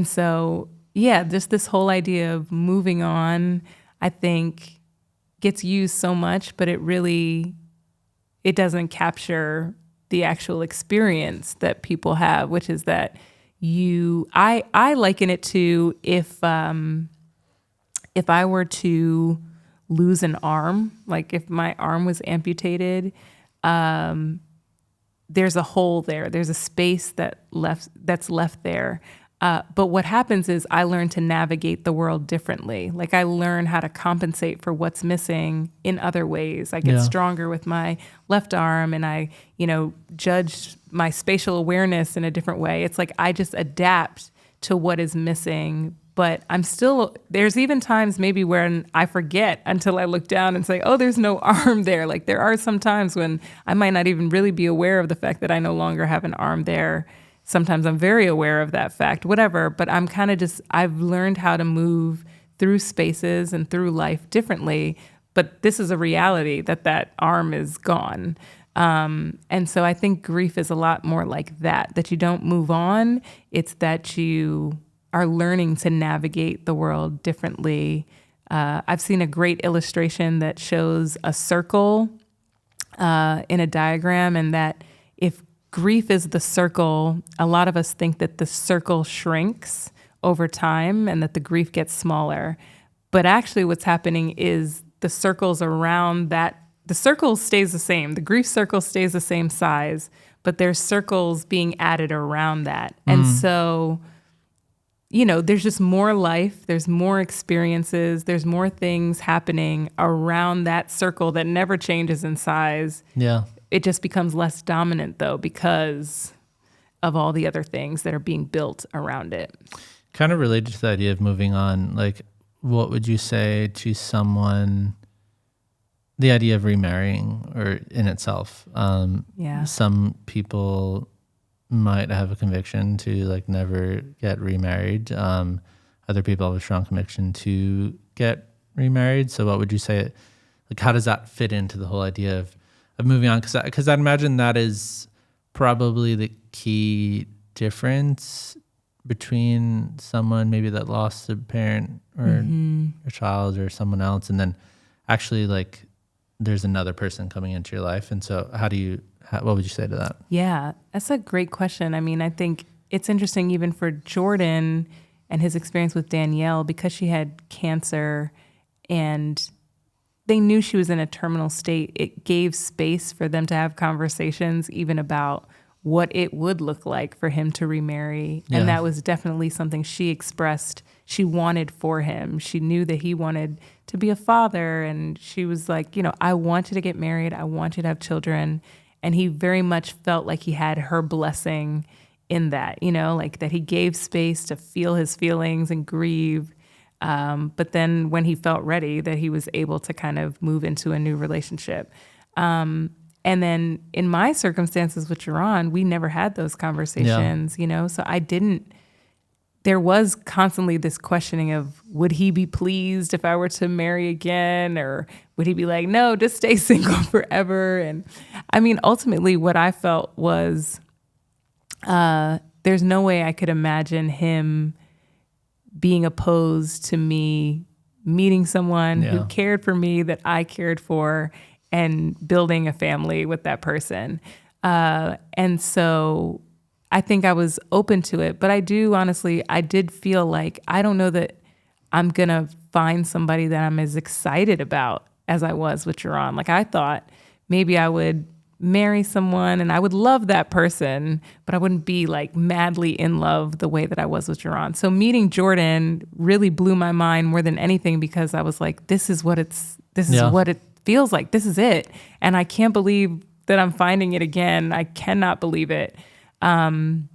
so, just this whole idea of moving on, I think gets used so much, but it doesn't capture the actual experience that people have, which is that I liken it to if I were to lose an arm, like if my arm was amputated, there's a hole there. There's a space that's left there. But what happens is I learn to navigate the world differently. Like I learn how to compensate for what's missing in other ways. I get stronger with my left arm and I, judge my spatial awareness in a different way. It's like I just adapt to what is missing. But there's even times maybe when I forget until I look down and say, oh, there's no arm there. Like there are some times when I might not even really be aware of the fact that I no longer have an arm there. Sometimes I'm very aware of that fact, whatever, but I'm kind of I've learned how to move through spaces and through life differently, but this is a reality that arm is gone. And so I think grief is a lot more like that you don't move on. It's that you are learning to navigate the world differently. I've seen a great illustration that shows a circle in a diagram, and that if grief is the circle, a lot of us think that the circle shrinks over time and that the grief gets smaller. But actually what's happening is the circles around that, the circle stays the same. The grief circle stays the same size, but there's circles being added around that. And so, there's just more life, there's more experiences, there's more things happening around that circle that never changes in size. Yeah. It just becomes less dominant, though, because of all the other things that are being built around it. Kind of related to the idea of moving on, like, what would you say to someone, the idea of remarrying or in itself? Some people might have a conviction to, like, never get remarried. Other people have a strong conviction to get remarried. So what would you say, like, how does that fit into the whole idea of moving on? Because I'd imagine that is probably the key difference between someone maybe that lost a parent or a child or someone else, and then actually like there's another person coming into your life. And so what would you say to that? Yeah, that's a great question. I mean, I think it's interesting even for Jordan and his experience with Danielle, because she had cancer and they knew she was in a terminal state. It gave space for them to have conversations even about what it would look like for him to remarry. Yeah. And that was definitely something she expressed she wanted for him. She knew that he wanted to be a father. And she was like, I want you to get married. I want you to have children. And he very much felt like he had her blessing in that, like that he gave space to feel his feelings and grieve. But then when he felt ready, that he was able to kind of move into a new relationship. And then in my circumstances with Jarronn, we never had those conversations, so there was constantly this questioning of, would he be pleased if I were to marry again? Or would he be like, no, just stay single forever? And I mean, ultimately what I felt was, there's no way I could imagine him being opposed to me meeting someone who Yeah. cared for me that I cared for and building a family with that person. And so I think I was open to it, but I did feel like I don't know that I'm going to find somebody that I'm as excited about as I was with Jarronn. Like, I thought maybe I would marry someone and I would love that person, but I wouldn't be like madly in love the way that I was with Jarronn. So meeting Jordan really blew my mind more than anything, because I was like, this is what it feels like. This is it. And I can't believe that I'm finding it again. I cannot believe it. And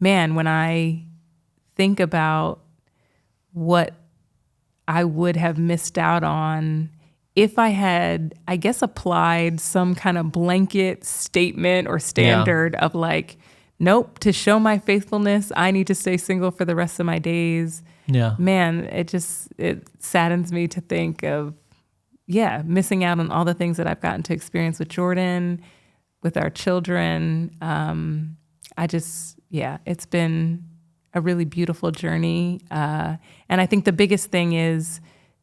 man, when I think about what I would have missed out on if I had, I guess, applied some kind of blanket statement or standard of like, nope, to show my faithfulness, I need to stay single for the rest of my days. Yeah. Man, it saddens me to think of, missing out on all the things that I've gotten to experience with Jordan, with our children. It's been a really beautiful journey. And I think the biggest thing is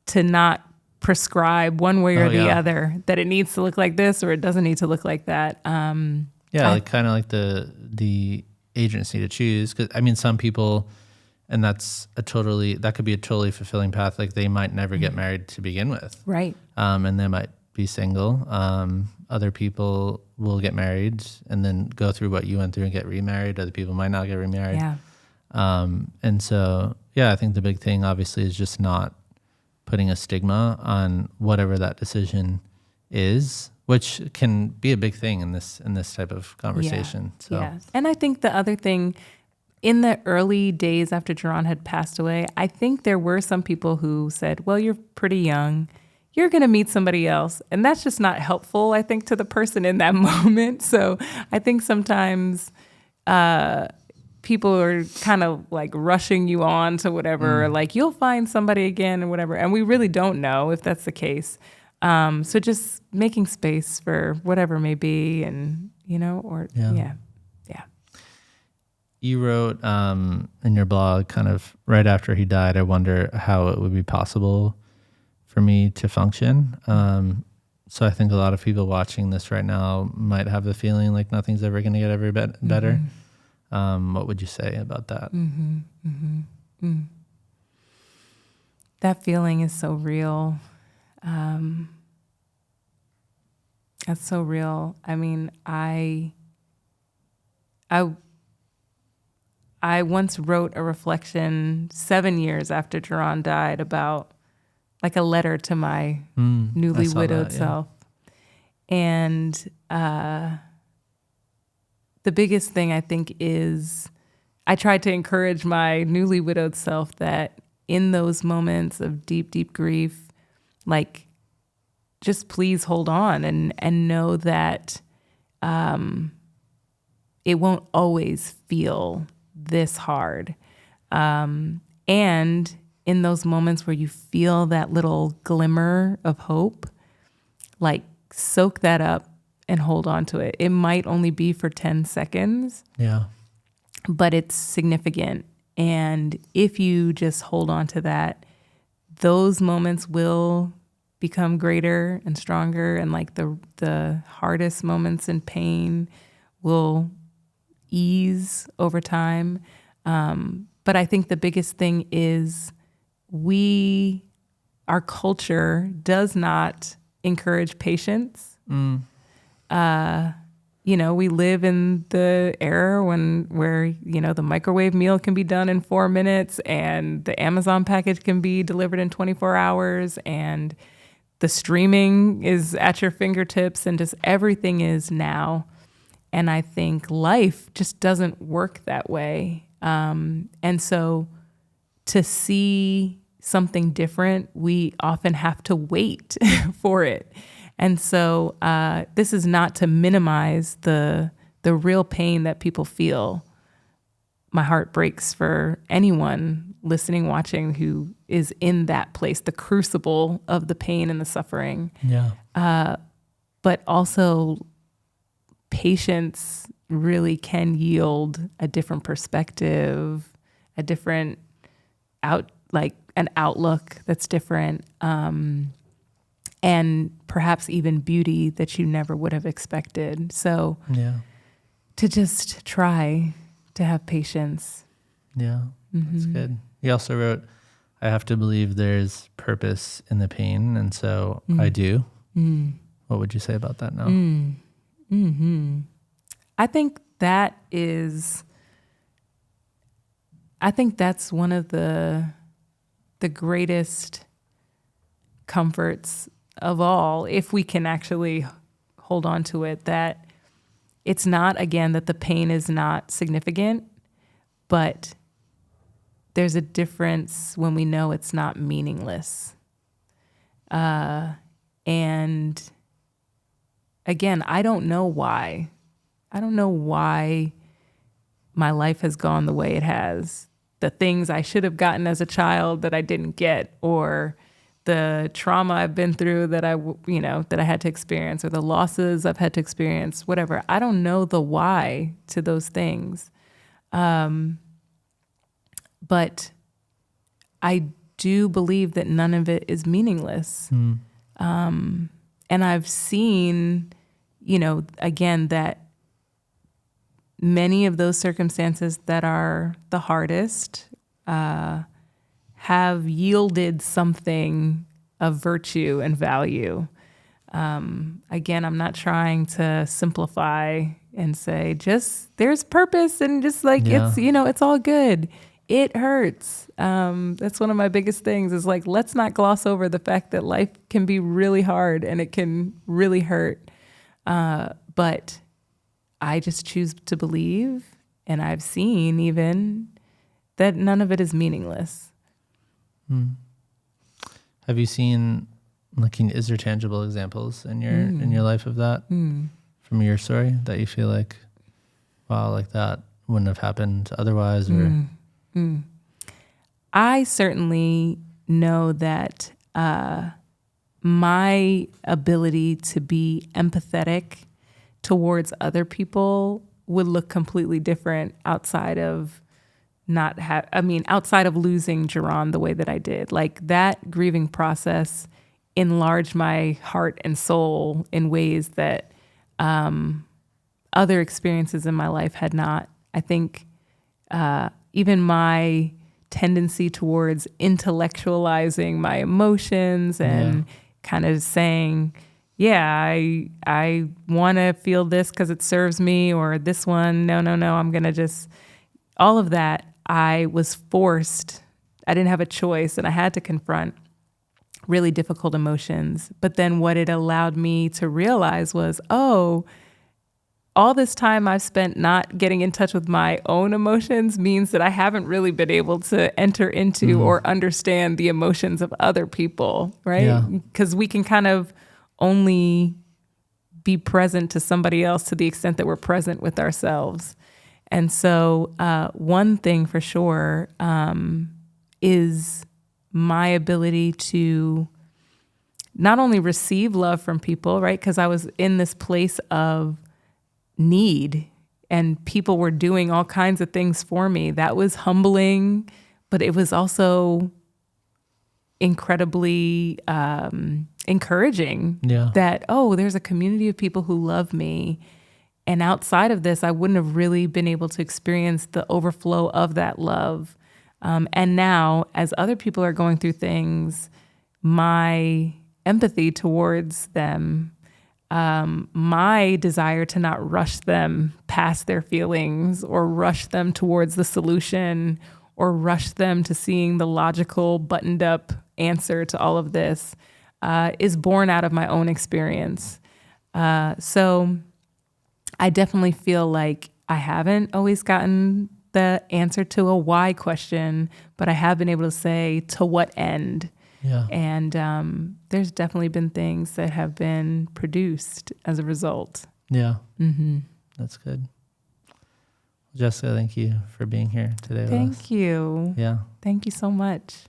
to not prescribe one way or the other that it needs to look like this or it doesn't need to look like that. Kind of like the agency to choose. 'Cause I mean, some people, and that could be a totally fulfilling path. Like, they might never get married to begin with. Right. And they might be single. Other people will get married and then go through what you went through and get remarried. Other people might not get remarried. Yeah. And so, I think the big thing obviously is just not putting a stigma on whatever that decision is, which can be a big thing in this type of conversation. And I think the other thing, in the early days after Jarronn had passed away, I think there were some people who said, well, you're pretty young, you're going to meet somebody else. And that's just not helpful, I think, to the person in that moment. So I think sometimes people are kind of like rushing you on to whatever, like you'll find somebody again and whatever. And we really don't know if that's the case. So just making space for whatever may be, and, You wrote in your blog, kind of right after he died, I wonder how it would be possible for me to function. So I think a lot of people watching this right now might have the feeling like nothing's ever going to get ever better. What would you say about that? That feeling is so real. That's so real. I mean, I once wrote a reflection 7 years after Jarronn died about like a letter to my newly widowed self. And the biggest thing I think is I tried to encourage my newly widowed self that in those moments of deep, deep grief, like, just please hold on and know that it won't always feel this hard. And in those moments where you feel that little glimmer of hope, like, soak that up and hold on to it. It might only be for 10 seconds. Yeah. But it's significant. And if you just hold on to that, those moments will become greater and stronger. And like the hardest moments in pain will ease over time. But I think the biggest thing is our culture does not encourage patience. We live in the era where the microwave meal can be done in 4 minutes and the Amazon package can be delivered in 24 hours and the streaming is at your fingertips and just everything is now. And I think life just doesn't work that way. And so to see something different, we often have to wait for it. And so this is not to minimize the real pain that people feel. My heart breaks for anyone listening, watching, who is in that place, the crucible of the pain and the suffering. Yeah. But also, patience really can yield a different perspective, a different an outlook that's different, and perhaps even beauty that you never would have expected. So Yeah. to just try to have patience. Yeah. That's good. He also wrote, I have to believe there's purpose in the pain. And so I do. What would you say about that now? I think that's one of the greatest comforts of all, if we can actually hold on to it, that it's not, again, that the pain is not significant, but there's a difference when we know it's not meaningless. And again, I don't know why. I don't know why my life has gone the way it has. The things I should have gotten as a child that I didn't get, or the trauma I've been through that I had to experience, or the losses I've had to experience, whatever. I don't know the why to those things. But I do believe that none of it is meaningless. And I've seen, again, that many of those circumstances that are the hardest have yielded something of virtue and value. Again, I'm not trying to simplify and say just there's purpose and just like it's all good. It hurts. That's one of my biggest things is like, let's not gloss over the fact that life can be really hard and it can really hurt. But I just choose to believe, and I've seen even that none of it is meaningless. Have you seen, is there tangible examples in your life of that from your story that you feel like, wow, like that wouldn't have happened otherwise? Or I certainly know that my ability to be empathetic towards other people would look completely different outside of outside of losing Jarronn the way that I did. Like that grieving process enlarged my heart and soul in ways that other experiences in my life had not. I think even my tendency towards intellectualizing my emotions and kind of saying, I want to feel this because it serves me, or this one, no, I'm going to just, all of that, I was forced. I didn't have a choice, and I had to confront really difficult emotions. But then what it allowed me to realize was, all this time I've spent not getting in touch with my own emotions means that I haven't really been able to enter into or understand the emotions of other people, right? Because we can kind of only be present to somebody else to the extent that we're present with ourselves. And so one thing for sure is my ability to not only receive love from people, right? Because I was in this place of need and people were doing all kinds of things for me. That was humbling, but it was also incredibly encouraging that, there's a community of people who love me. And outside of this, I wouldn't have really been able to experience the overflow of that love. And now, as other people are going through things, my empathy towards them, my desire to not rush them past their feelings or rush them towards the solution or rush them to seeing the logical, buttoned up answer to all of this is born out of my own experience. So I definitely feel like I haven't always gotten the answer to a why question, but I have been able to say to what end. Yeah. And there's definitely been things that have been produced as a result. Yeah. That's good. Jessica, thank you for being here today with us. Thank you. Yeah. Thank you so much.